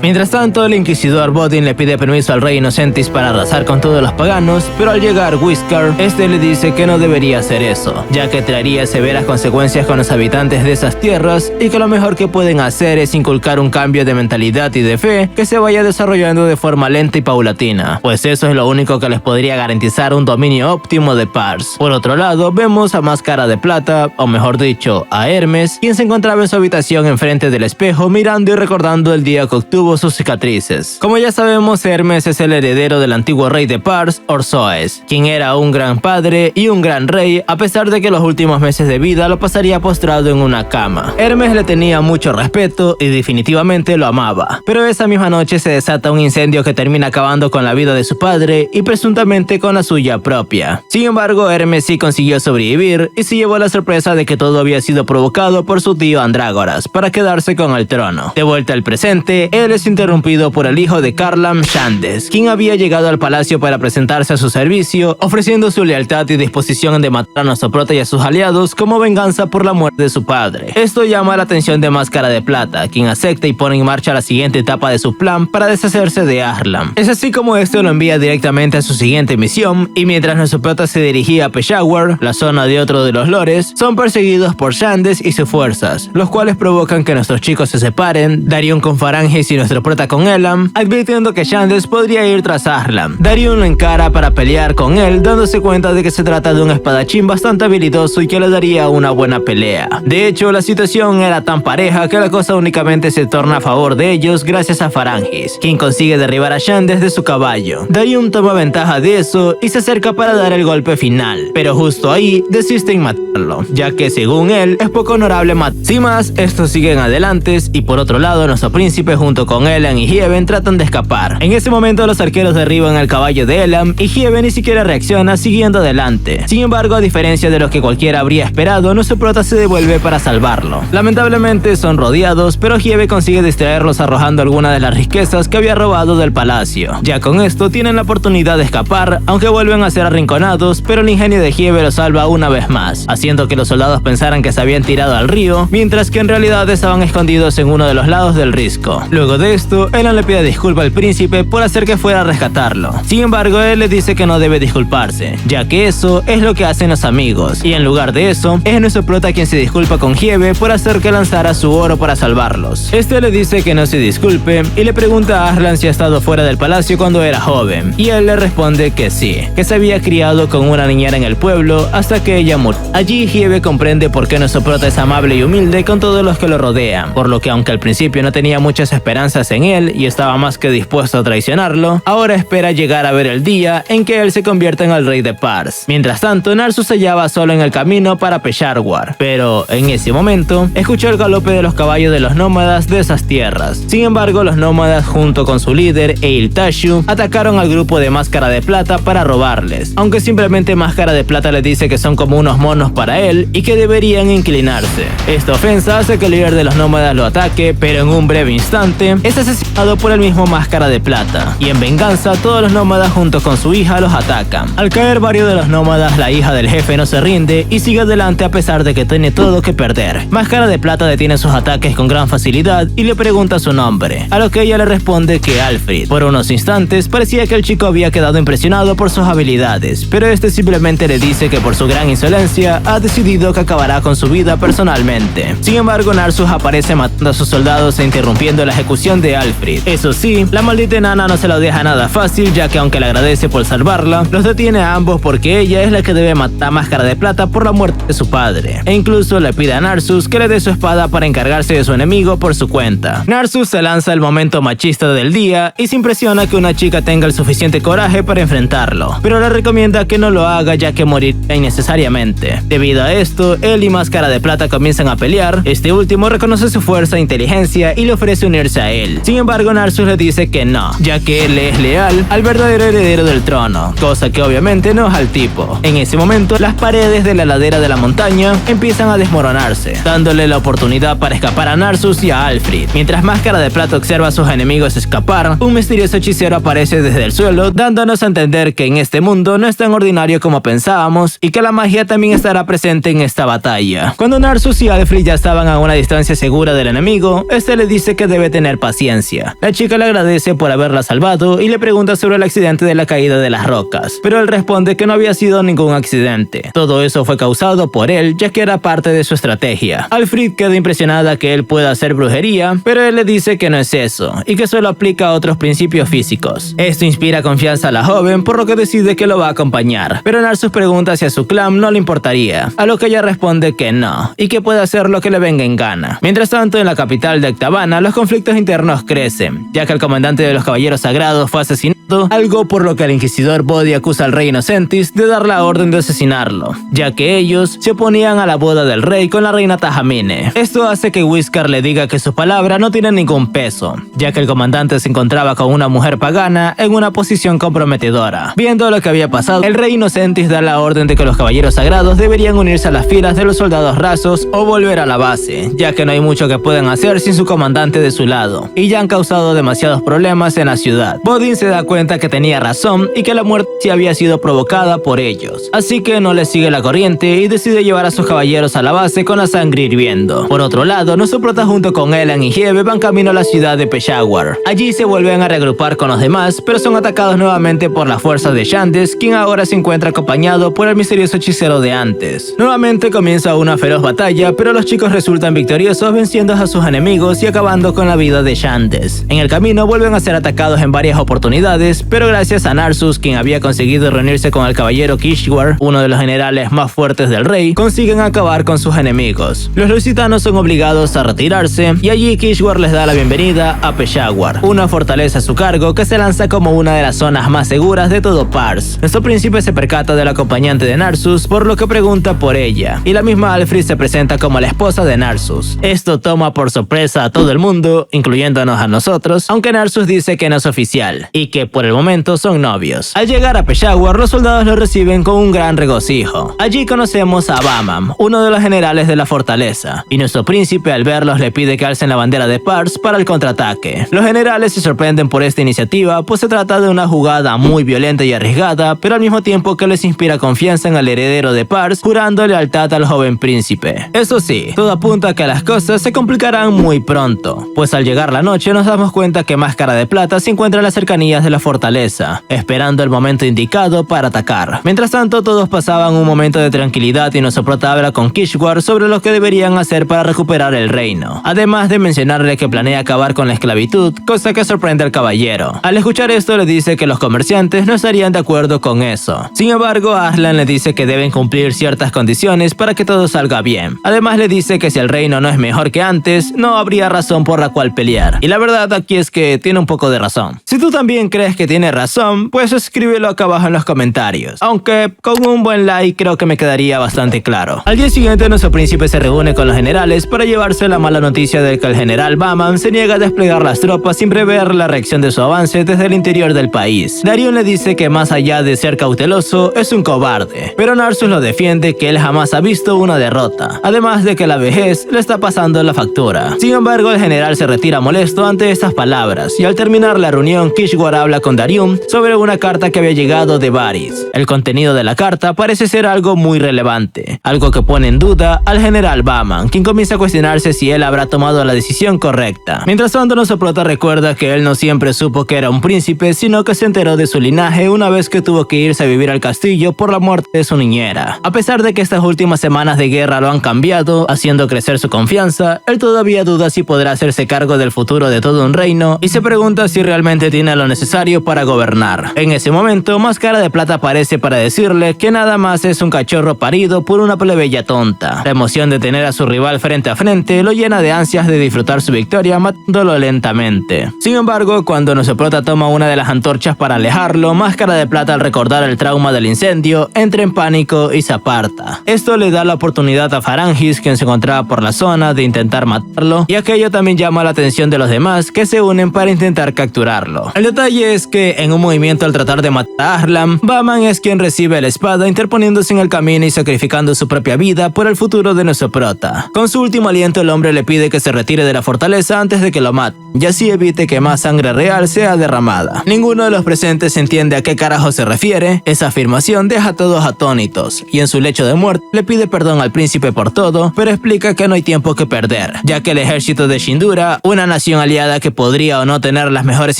[SPEAKER 1] Mientras tanto, el inquisidor Bodin le pide permiso al rey Inocentis para arrasar con todos los paganos, pero al llegar Whiskar, este le dice que no debería hacer eso, ya que traería severas consecuencias con los habitantes de esas tierras y que lo mejor que pueden hacer es inculcar un cambio de mentalidad y de fe que se vaya desarrollando de forma lenta y paulatina, pues eso es lo único que les podría garantizar un dominio óptimo de Pars. Por otro lado, vemos a Máscara de Plata, o mejor dicho, a Hermes, quien se encontraba en su habitación enfrente del espejo mirando y recordando el día que obtuvo sus cicatrices. Como ya sabemos, Hermes es el heredero del antiguo rey de Pars, Orzoes, quien era un gran padre y un gran rey, a pesar de que los últimos meses de vida lo pasaría postrado en una cama. Hermes le tenía mucho respeto y definitivamente lo amaba, pero esa misma noche se desata un incendio que termina acabando con la vida de su padre y presuntamente con la suya propia. Sin embargo, Hermes sí consiguió sobrevivir y se llevó la sorpresa de que todo había sido provocado por su tío Andrágoras para quedarse con el trono. De vuelta al presente, él es interrumpido por el hijo de Karlam, Shandes, quien había llegado al palacio para presentarse a su servicio, ofreciendo su lealtad y disposición de matar a nuestro prota y a sus aliados como venganza por la muerte de su padre. Esto llama la atención de Máscara de Plata, quien acepta y pone en marcha la siguiente etapa de su plan para deshacerse de Arlan. Es así como este lo envía directamente a su siguiente misión, y mientras nuestro prota se dirigía a Peshawar, la zona de otro de los lores, son perseguidos por Shandes y sus fuerzas, los cuales provocan que nuestros chicos se separen, Darion con Farangis y nuestro prota con Elan, advirtiendo que Shandes podría ir tras Arlan. Darion lo encara para pelear con él, dándose cuenta de que se trata de un espadachín bastante habilidoso y que le daría una buena pelea. De hecho, la situación era tan pareja que la cosa únicamente se torna a favor de ellos gracias a Farangis, quien consigue derribar a Shandes de su caballo. Darion toma ventaja de eso y se acerca para dar el golpe final, pero justo ahí desiste en matarlo, ya que según él es poco honorable matar. Sin más, estos siguen adelante y por otro lado nuestro príncipe príncipe junto con Elan y Hieven tratan de escapar. En ese momento los arqueros derriban el caballo de Elan y Hieven ni siquiera reacciona, siguiendo adelante. Sin embargo, a diferencia de lo que cualquiera habría esperado, nuestro prota se devuelve para salvarlo. Lamentablemente son rodeados, pero Hieven consigue distraerlos arrojando algunas de las riquezas que había robado del palacio. Ya con esto tienen la oportunidad de escapar, aunque vuelven a ser arrinconados, pero el ingenio de Hieven los salva una vez más, haciendo que los soldados pensaran que se habían tirado al río, mientras que en realidad estaban escondidos en uno de los lados del risco. Luego de esto, Elan le pide disculpas al príncipe por hacer que fuera a rescatarlo. Sin embargo, él le dice que no debe disculparse, ya que eso es lo que hacen los amigos, y en lugar de eso, es nuestro prota quien se disculpa con Hieven por hacer que lanzara su oro para salvarlos. Este le dice que no se disculpe y le pregunta a Arlan si ha estado fuera del palacio cuando era joven, y él le responde que sí, que se había criado con una niñera en el pueblo hasta que ella murió. Allí Hieven comprende por qué nuestro prota es amable y humilde con todos los que lo rodean, por lo que aunque al principio no tenía muchas esperanzas en él y estaba más que dispuesto a traicionarlo, ahora espera llegar a ver el día en que él se convierta en el rey de Pars. Mientras tanto, Narsus se hallaba solo en el camino para Peshawar, pero en ese momento escuchó el galope de los caballos de los nómadas de esas tierras. Sin embargo, los nómadas junto con su líder Eil Tashu atacaron al grupo de Máscara de Plata para robarles, aunque simplemente Máscara de Plata les dice que son como unos monos para él y que deberían inclinarse. Esta ofensa hace que el líder de los nómadas lo ataque, pero en un breve instante es asesinado por el mismo Máscara de Plata, y en venganza todos los nómadas junto con su hija los atacan. Al caer varios de los nómadas, la hija del jefe no se rinde y sigue adelante a pesar de que tiene todo que perder. Máscara de Plata detiene sus ataques con gran facilidad y le pregunta su nombre, a lo que ella le responde que Alfred. Por unos instantes parecía que el chico había quedado impresionado por sus habilidades, pero este simplemente le dice que por su gran insolencia ha decidido que acabará con su vida personalmente. Sin embargo, Narsus aparece matando a sus soldados e interrumpiendo la ejecución de Alfred. Eso sí, la maldita enana no se lo deja nada fácil, ya que aunque le agradece por salvarla, los detiene a ambos porque ella es la que debe matar a Máscara de Plata por la muerte de su padre, e incluso le pide a Narsus que le dé su espada para encargarse de su enemigo por su cuenta. Narsus se lanza el momento machista del día y se impresiona que una chica tenga el suficiente coraje para enfrentarlo, pero le recomienda que no lo haga ya que morirá innecesariamente. Debido a esto, él y Máscara de Plata comienzan a pelear. Este último reconoce su fuerza e inteligencia y le ofrece unirse a él. Sin embargo, Narsus le dice que no, ya que él es leal al verdadero heredero del trono, cosa que obviamente no es al tipo. En ese momento, las paredes de la ladera de la montaña empiezan a desmoronarse, dándole la oportunidad para escapar a Narsus y a Alfred. Mientras Máscara de Plata observa a sus enemigos escapar, un misterioso hechicero aparece desde el suelo, dándonos a entender que en este mundo no es tan ordinario como pensábamos y que la magia también estará presente en esta batalla. Cuando Narsus y Alfred ya estaban a una distancia segura del enemigo, este le dice que debe tener paciencia. La chica le agradece por haberla salvado y le pregunta sobre el accidente de la caída de las rocas, pero él responde que no había sido ningún accidente. Todo eso fue causado por él, ya que era parte de su estrategia. Alfred queda impresionada que él pueda hacer brujería, pero él le dice que no es eso y que solo aplica a otros principios físicos. Esto inspira confianza a la joven, por lo que decide que lo va a acompañar, pero Narsus pregunta si a su clan no le importaría, a lo que ella responde que no, y que puede hacer lo que le venga en gana. Mientras tanto, en la capital de Ectavana, los conflictos internos crecen, ya que el comandante de los caballeros sagrados fue asesinado, algo por lo que el inquisidor Bodhi acusa al rey Inocentis de dar la orden de asesinarlo, ya que ellos se oponían a la boda del rey con la reina Tajamine. Esto hace que Whiskar le diga que sus palabras no tienen ningún peso, ya que el comandante se encontraba con una mujer pagana en una posición comprometedora. Viendo lo que había pasado, el rey Inocentis da la orden de que los caballeros sagrados deberían unirse a las filas de los soldados rasos o volver a la base, ya que no hay mucho que puedan hacer sin su comandante de su lado, y ya han causado demasiados problemas en la ciudad. Bodhin se da cuenta que tenía razón y que la muerte sí había sido provocada por ellos, así que no le sigue la corriente y decide llevar a sus caballeros a la base con la sangre hirviendo. Por otro lado, nuestro prota junto con Elan y Hieven van camino a la ciudad de Peshawar. Allí se vuelven a reagrupar con los demás, pero son atacados nuevamente por la fuerza de Shandes, quien ahora se encuentra acompañado por el misterioso hechicero de antes. Nuevamente comienza una feroz batalla, pero los chicos resultan victoriosos venciendo a sus enemigos y acabando con la vida de Shandes. En el camino vuelven a ser atacados en varias oportunidades ciudades, pero gracias a Narsus, quien había conseguido reunirse con el caballero Kishwar, uno de los generales más fuertes del rey, consiguen acabar con sus enemigos. Los lusitanos son obligados a retirarse y allí Kishwar les da la bienvenida a Peshawar, una fortaleza a su cargo que se lanza como una de las zonas más seguras de todo Pars. Nuestro príncipe se percata del acompañante de Narsus, por lo que pregunta por ella, y la misma Alfrid se presenta como la esposa de Narsus. Esto toma por sorpresa a todo el mundo, incluyéndonos a nosotros, aunque Narsus dice que no es oficial y que por el momento son novios. Al llegar a Peshawar, los soldados lo reciben con un gran regocijo. Allí conocemos a Bahman, uno de los generales de la fortaleza, y nuestro príncipe al verlos le pide que alcen la bandera de Pars para el contraataque. Los generales se sorprenden por esta iniciativa, pues se trata de una jugada muy violenta y arriesgada, pero al mismo tiempo que les inspira confianza en el heredero de Pars, jurando lealtad al joven príncipe. Eso sí, todo apunta a que las cosas se complicarán muy pronto, pues al llegar la noche nos damos cuenta que Máscara de Plata se encuentra en las cercanías de la fortaleza, esperando el momento indicado para atacar. Mientras tanto, todos pasaban un momento de tranquilidad y nuestro prota habla con Kishwar sobre lo que deberían hacer para recuperar el reino, además de mencionarle que planea acabar con la esclavitud, cosa que sorprende al caballero. Al escuchar esto le dice que los comerciantes no estarían de acuerdo con eso. Sin embargo, Arslan le dice que deben cumplir ciertas condiciones para que todo salga bien. Además le dice que si el reino no es mejor que antes, no habría razón por la cual pelear. Y la verdad aquí es que tiene un poco de razón. Si tú también crees que tiene razón, pues escríbelo acá abajo en los comentarios. Aunque con un buen like creo que me quedaría bastante claro. Al día siguiente nuestro príncipe se reúne con los generales para llevarse la mala noticia de que el general Bahman se niega a desplegar las tropas sin prever la reacción de su avance desde el interior del país. Darion le dice que más allá de ser cauteloso, es un cobarde, pero Narsus lo defiende que él jamás ha visto una derrota, además de que la vejez le está pasando la factura. Sin embargo, el general se retira molesto ante estas palabras, y al terminar la reunión, Kishwar habla con Darion sobre una carta que había llegado de Varys. El contenido de la carta parece ser algo muy relevante, algo que pone en duda al general Bahman, quien comienza a cuestionarse si él habrá tomado la decisión correcta. Mientras tanto, nuestro prota recuerda que él no siempre supo que era un príncipe, sino que se enteró de su linaje una vez que tuvo que irse a vivir al castillo por la muerte de su niñera. A pesar de que estas últimas semanas de guerra lo han cambiado, haciendo crecer su confianza, él todavía duda si podrá hacerse cargo del futuro de todo un reino y se pregunta si realmente tiene lo necesario para gobernar. En ese momento, Máscara de Plata aparece para decirle que nada más es un cachorro parido por una plebeya tonta. La emoción de tener a su rival frente a frente lo llena de ansias de disfrutar su victoria matándolo lentamente. Sin embargo, cuando nuestro prota toma una de las antorchas para alejarlo, Máscara de Plata, al recordar el trauma del incendio, entra en pánico y se aparta. Esto le da la oportunidad a Farangis, quien se encontraba por la zona, de intentar matarlo, y aquello también llama la atención de los demás, que se unen para intentar capturarlo. El detalle es que en un movimiento al tratar de matar a Arslan, Bahman es quien recibe la espada, interponiéndose en el camino y sacrificando su propia vida por el futuro de nuestro prota. Con su último aliento, el hombre le pide que se retire de la fortaleza antes de que lo mate, y así evite que más sangre real sea derramada. Ninguno de los presentes entiende a qué carajo se refiere. Esa afirmación deja a todos atónitos, y en su lecho de muerte le pide perdón al príncipe por todo, pero explica que no hay tiempo que perder, ya que el ejército de Shindura, una nación aliada que podría o no tener las mejores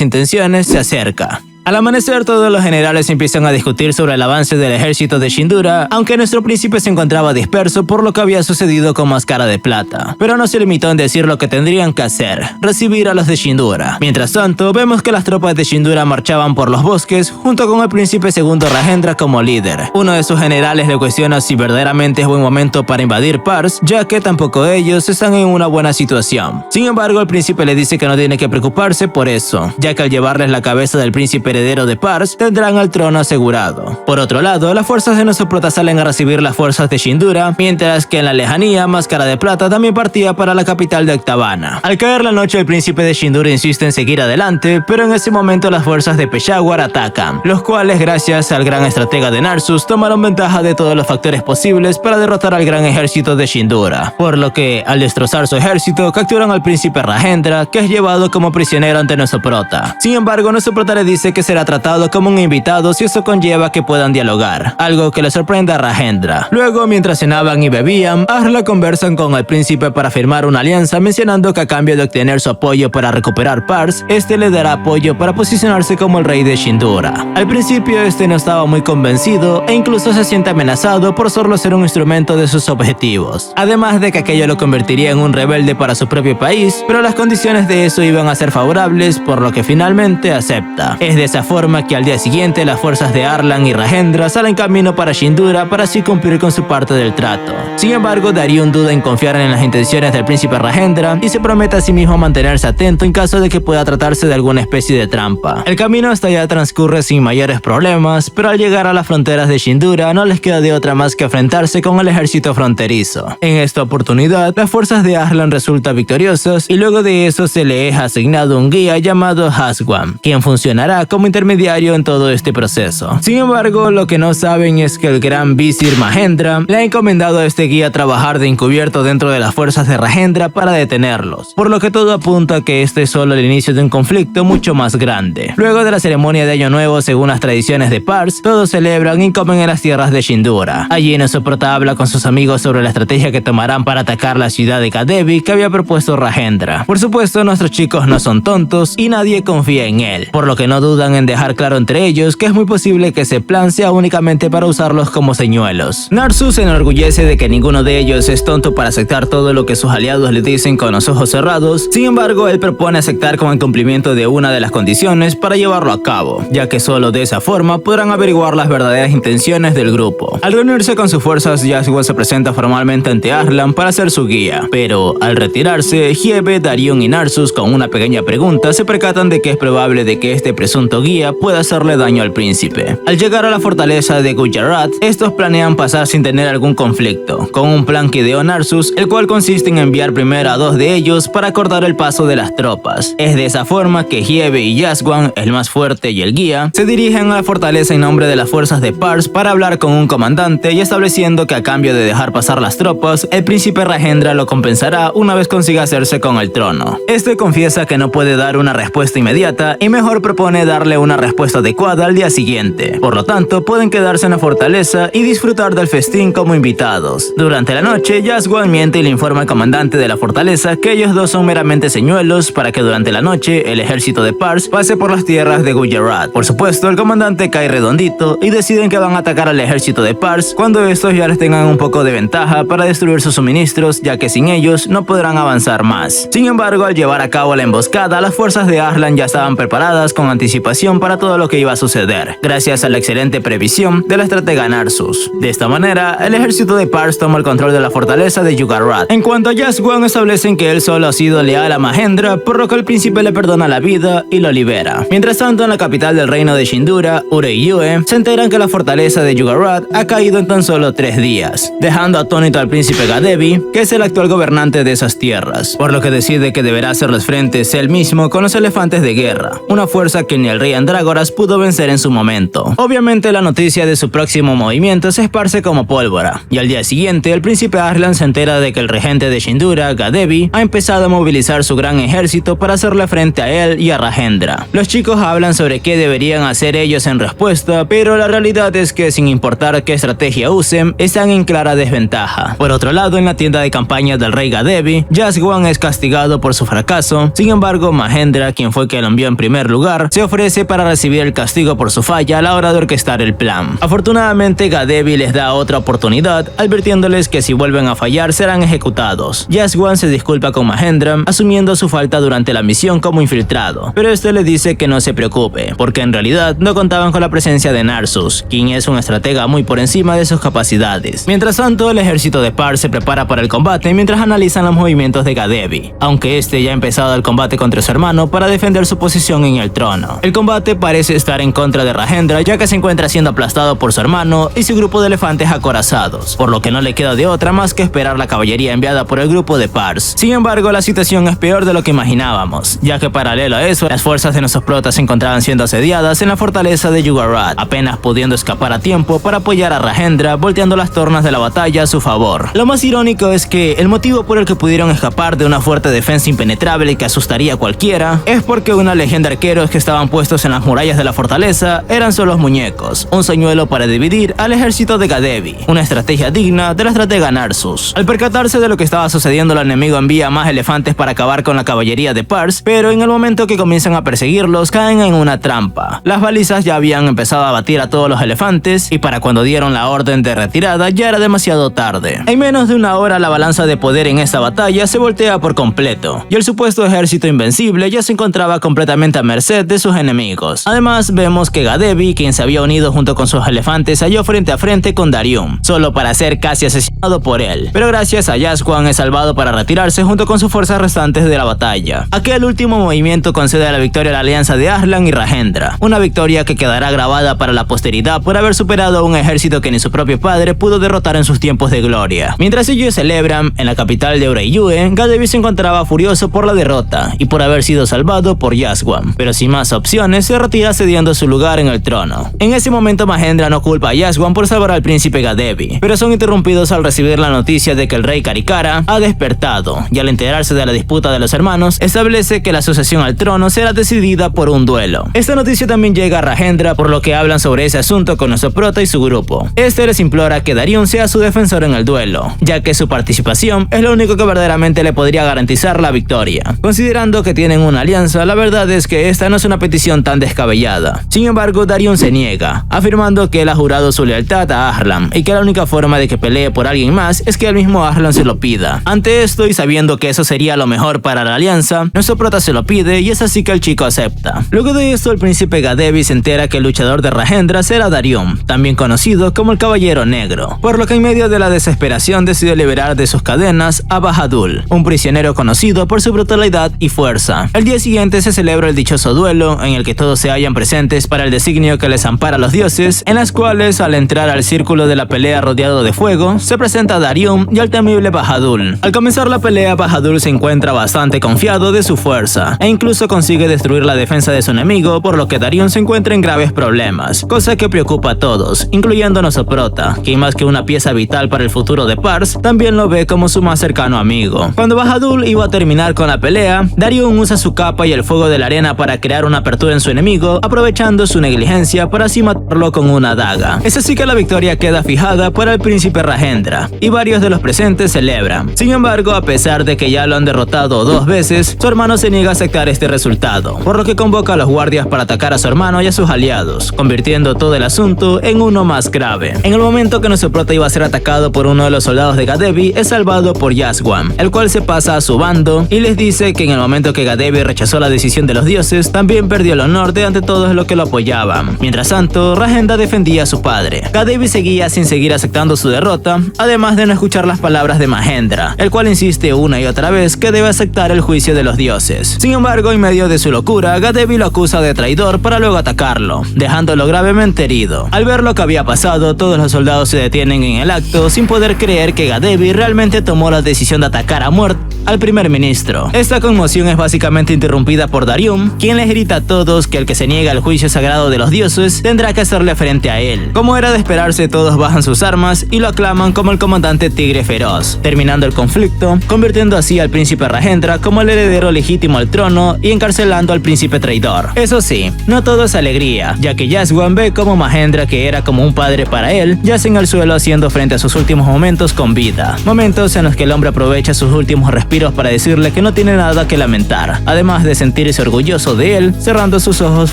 [SPEAKER 1] intenciones, se acerca. Al amanecer, todos los generales empiezan a discutir sobre el avance del ejército de Shindura, aunque nuestro príncipe se encontraba disperso por lo que había sucedido con Máscara de Plata. Pero no se limitó en decir lo que tendrían que hacer: recibir a los de Shindura. Mientras tanto, vemos que las tropas de Shindura marchaban por los bosques, junto con el príncipe segundo Rajendra como líder. Uno de sus generales le cuestiona si verdaderamente es buen momento para invadir Pars, ya que tampoco ellos están en una buena situación. Sin embargo, el príncipe le dice que no tiene que preocuparse por eso, ya que al llevarles la cabeza del príncipe heredero de Pars, tendrán el trono asegurado. Por otro lado, las fuerzas de nuestro prota salen a recibir las fuerzas de Shindura, mientras que en la lejanía, Máscara de Plata también partía para la capital de Octavana. Al caer la noche, el príncipe de Shindura insiste en seguir adelante, pero en ese momento las fuerzas de Peshawar atacan, los cuales, gracias al gran estratega de Narsus, tomaron ventaja de todos los factores posibles para derrotar al gran ejército de Shindura, por lo que, al destrozar su ejército, capturan al príncipe Rajendra, que es llevado como prisionero ante nuestro prota. Sin embargo, nuestro prota le dice que será tratado como un invitado si eso conlleva que puedan dialogar, algo que le sorprende a Rajendra. Luego, mientras cenaban y bebían, Arslan conversan con el príncipe para firmar una alianza, mencionando que a cambio de obtener su apoyo para recuperar Pars, este le dará apoyo para posicionarse como el rey de Shindura. Al principio, este no estaba muy convencido e incluso se siente amenazado por solo ser un instrumento de sus objetivos, además de que aquello lo convertiría en un rebelde para su propio país, pero las condiciones de eso iban a ser favorables, por lo que finalmente acepta. Es de esa esa forma que al día siguiente las fuerzas de Arlan y Rajendra salen camino para Shindura para así cumplir con su parte del trato. Sin embargo, Daryun duda en confiar en las intenciones del príncipe Rajendra y se promete a sí mismo mantenerse atento en caso de que pueda tratarse de alguna especie de trampa. El camino hasta allá transcurre sin mayores problemas, pero al llegar a las fronteras de Shindura no les queda de otra más que enfrentarse con el ejército fronterizo. En esta oportunidad, las fuerzas de Arlan resultan victoriosas y luego de eso se le es asignado un guía llamado Haswan, quien funcionará como intermediario en todo este proceso. Sin embargo, lo que no saben es que el gran visir Mahendra le ha encomendado a este guía trabajar de encubierto dentro de las fuerzas de Rajendra para detenerlos, por lo que todo apunta a que este es solo el inicio de un conflicto mucho más grande. Luego de la ceremonia de Año Nuevo, según las tradiciones de Pars, todos celebran y comen en las tierras de Shindura. Allí nuestro prota habla con sus amigos sobre la estrategia que tomarán para atacar la ciudad de Gadevi que había propuesto Rajendra. Por supuesto, nuestros chicos no son tontos y nadie confía en él, por lo que no dudan en dejar claro entre ellos que es muy posible que ese plan sea únicamente para usarlos como señuelos. Narsus se enorgullece de que ninguno de ellos es tonto para aceptar todo lo que sus aliados le dicen con los ojos cerrados. Sin embargo, él propone aceptar con el cumplimiento de una de las condiciones para llevarlo a cabo, ya que solo de esa forma podrán averiguar las verdaderas intenciones del grupo. Al reunirse con sus fuerzas, Jaswant se presenta formalmente ante Arlan para ser su guía, pero al retirarse, Hiebe, Daryun y Narsus, con una pequeña pregunta, se percatan de que es probable de que este presunto guía pueda hacerle daño al príncipe. Al llegar a la fortaleza de Gujarat, estos planean pasar sin tener algún conflicto, con un plan que ideó Narsus, el cual consiste en enviar primero a 2 de ellos para cortar el paso de las tropas. Es de esa forma que Hiebe y Jaswant, el más fuerte y el guía, se dirigen a la fortaleza en nombre de las fuerzas de Pars para hablar con un comandante y estableciendo que a cambio de dejar pasar las tropas, el príncipe Rajendra lo compensará una vez consiga hacerse con el trono. Este confiesa que no puede dar una respuesta inmediata y mejor propone darle una respuesta adecuada al día siguiente. Por lo tanto, pueden quedarse en la fortaleza y disfrutar del festín como invitados. Durante la noche, Jaswant miente y le informa al comandante de la fortaleza que ellos dos son meramente señuelos para que durante la noche el ejército de Pars pase por las tierras de Gujarat. Por supuesto, el comandante cae redondito y deciden que van a atacar al ejército de Pars cuando estos ya les tengan un poco de ventaja para destruir sus suministros, ya que sin ellos no podrán avanzar más. Sin embargo, al llevar a cabo la emboscada, las fuerzas de Arlan ya estaban preparadas con anticipación para todo lo que iba a suceder, gracias a la excelente previsión de la estratega Narsus. De esta manera, el ejército de Pars toma el control de la fortaleza de Gujarat. En cuanto a Jaswant, establecen que él solo ha sido leal a Mahendra, por lo que el príncipe le perdona la vida y lo libera. Mientras tanto, en la capital del reino de Shindura, Urei-Yue, se enteran que la fortaleza de Gujarat ha caído en tan solo 3 días, dejando atónito al príncipe Gadevi, que es el actual gobernante de esas tierras, por lo que decide que deberá hacerles frentes él mismo con los elefantes de guerra, una fuerza que ni el rey Andrágoras pudo vencer en su momento. Obviamente, la noticia de su próximo movimiento se esparce como pólvora, y al día siguiente el príncipe Arlan se entera de que el regente de Shindura, Gadevi, ha empezado a movilizar su gran ejército para hacerle frente a él y a Rajendra. Los chicos hablan sobre qué deberían hacer ellos en respuesta, pero la realidad es que sin importar qué estrategia usen, están en clara desventaja. Por otro lado, en la tienda de campaña del rey Gadevi, Jaswant es castigado por su fracaso. Sin embargo, Mahendra, quien fue quien lo envió en primer lugar, se ofrece para recibir el castigo por su falla a la hora de orquestar el plan. Afortunadamente, Gadevi les da otra oportunidad, advirtiéndoles que si vuelven a fallar serán ejecutados. Jaswant se disculpa con Mahendra, asumiendo su falta durante la misión como infiltrado, pero este le dice que no se preocupe, porque en realidad no contaban con la presencia de Narsus, quien es un estratega muy por encima de sus capacidades. Mientras tanto, el ejército de Pars se prepara para el combate mientras analizan los movimientos de Gadevi, aunque este ya ha empezado el combate contra su hermano para defender su posición en el trono. El combate parece estar en contra de Rajendra, ya que se encuentra siendo aplastado por su hermano y su grupo de elefantes acorazados, por lo que no le queda de otra más que esperar la caballería enviada por el grupo de Pars. Sin embargo, la situación es peor de lo que imaginábamos, ya que paralelo a eso, las fuerzas de nuestros protas se encontraban siendo asediadas en la fortaleza de Gujarat, apenas pudiendo escapar a tiempo para apoyar a Rajendra, volteando las tornas de la batalla a su favor. Lo más irónico es que el motivo por el que pudieron escapar de una fuerte defensa impenetrable que asustaría a cualquiera es porque una legión de arqueros que estaban puestos en las murallas de la fortaleza eran solo muñecos, un señuelo para dividir al ejército de Gadevi, una estrategia digna de la estratega Narsus. Al percatarse de lo que estaba sucediendo, el enemigo envía más elefantes para acabar con la caballería de Pars, pero en el momento que comienzan a perseguirlos caen en una trampa. Las balizas ya habían empezado a batir a todos los elefantes y para cuando dieron la orden de retirada ya era demasiado tarde. En menos de una hora la balanza de poder en esta batalla se voltea por completo y el supuesto ejército invencible ya se encontraba completamente a merced de sus enemigos. amigos. Además, vemos que Gadevi, quien se había unido junto con sus elefantes, se halló frente a frente con Darium, solo para ser casi asesinado por él. Pero gracias a Yasguan es salvado para retirarse junto con sus fuerzas restantes de la batalla. Aquel último movimiento concede la victoria a la alianza de Arslan y Rajendra, una victoria que quedará grabada para la posteridad por haber superado a un ejército que ni su propio padre pudo derrotar en sus tiempos de gloria. Mientras ellos celebran, en la capital de Ureyue, Gadevi se encontraba furioso por la derrota y por haber sido salvado por Yasguan, pero sin más opciones se retira cediendo su lugar en el trono. En ese momento Mahendra no culpa a Yasguan por salvar al príncipe Gadevi, pero son interrumpidos al recibir la noticia de que el rey Karikara ha despertado, y al enterarse de la disputa de los hermanos, establece que la sucesión al trono será decidida por un duelo. Esta noticia también llega a Rajendra, por lo que hablan sobre ese asunto con nuestro prota y su grupo. Este les implora que Darium sea su defensor en el duelo, ya que su participación es lo único que verdaderamente le podría garantizar la victoria. Considerando que tienen una alianza, la verdad es que esta no es una petición tan descabellada. Sin embargo, Darium se niega, afirmando que él ha jurado su lealtad a Arslan y que la única forma de que pelee por alguien más es que el mismo Arslan se lo pida. Ante esto, y sabiendo que eso sería lo mejor para la alianza, nuestro prota se lo pide y es así que el chico acepta. Luego de esto, el príncipe Gadevi se entera que el luchador de Rajendra será Darium, también conocido como el Caballero Negro, por lo que en medio de la desesperación decide liberar de sus cadenas a Bahadul, un prisionero conocido por su brutalidad y fuerza. El día siguiente se celebra el dichoso duelo, en el que todos se hallan presentes para el designio que les ampara a los dioses, en las cuales, al entrar al círculo de la pelea rodeado de fuego, se presenta Darium y el temible Bahadul. Al comenzar la pelea, Bahadul se encuentra bastante confiado de su fuerza, e incluso consigue destruir la defensa de su enemigo, por lo que Darium se encuentra en graves problemas, cosa que preocupa a todos, incluyendo a nuestro prota, quien más que una pieza vital para el futuro de Pars, también lo ve como su más cercano amigo. Cuando Bahadul iba a terminar con la pelea, Darium usa su capa y el fuego de la arena para crear una apertura en su enemigo, aprovechando su negligencia para así matarlo con una daga. Es así que la victoria queda fijada para el príncipe Rajendra, y varios de los presentes celebran. Sin embargo, a pesar de que ya lo han derrotado 2 veces, su hermano se niega a aceptar este resultado, por lo que convoca a los guardias para atacar a su hermano y a sus aliados, convirtiendo todo el asunto en uno más grave. En el momento que nuestro prota iba a ser atacado por uno de los soldados de Gadevi, es salvado por Yasguan, el cual se pasa a su bando y les dice que en el momento que Gadevi rechazó la decisión de los dioses, también perdió el honor de ante todos los que lo apoyaban. Mientras tanto, Rajendra defendía a su padre. Gadevi seguía sin seguir aceptando su derrota, además de no escuchar las palabras de Mahendra, el cual insiste una y otra vez que debe aceptar el juicio de los dioses. Sin embargo, en medio de su locura, Gadevi lo acusa de traidor para luego atacarlo, dejándolo gravemente herido. Al ver lo que había pasado, todos los soldados se detienen en el acto sin poder creer que Gadevi realmente tomó la decisión de atacar a muerte al primer ministro. Esta conmoción es básicamente interrumpida por Darium, quien les grita a todos que el que se niega al juicio sagrado de los dioses tendrá que hacerle frente a él. Como era de esperarse, todos bajan sus armas y lo aclaman como el comandante Tigre Feroz, terminando el conflicto, convirtiendo así al príncipe Rajendra como el heredero legítimo al trono y encarcelando al príncipe traidor. Eso sí, no todo es alegría, ya que Yasguan ve como Mahendra, que era como un padre para él, yace en el suelo haciendo frente a sus últimos momentos con vida. Momentos en los que el hombre aprovecha sus últimos respiros para decirle que no tiene nada que lamentar, además de sentirse orgulloso de él, cerrando sus ojos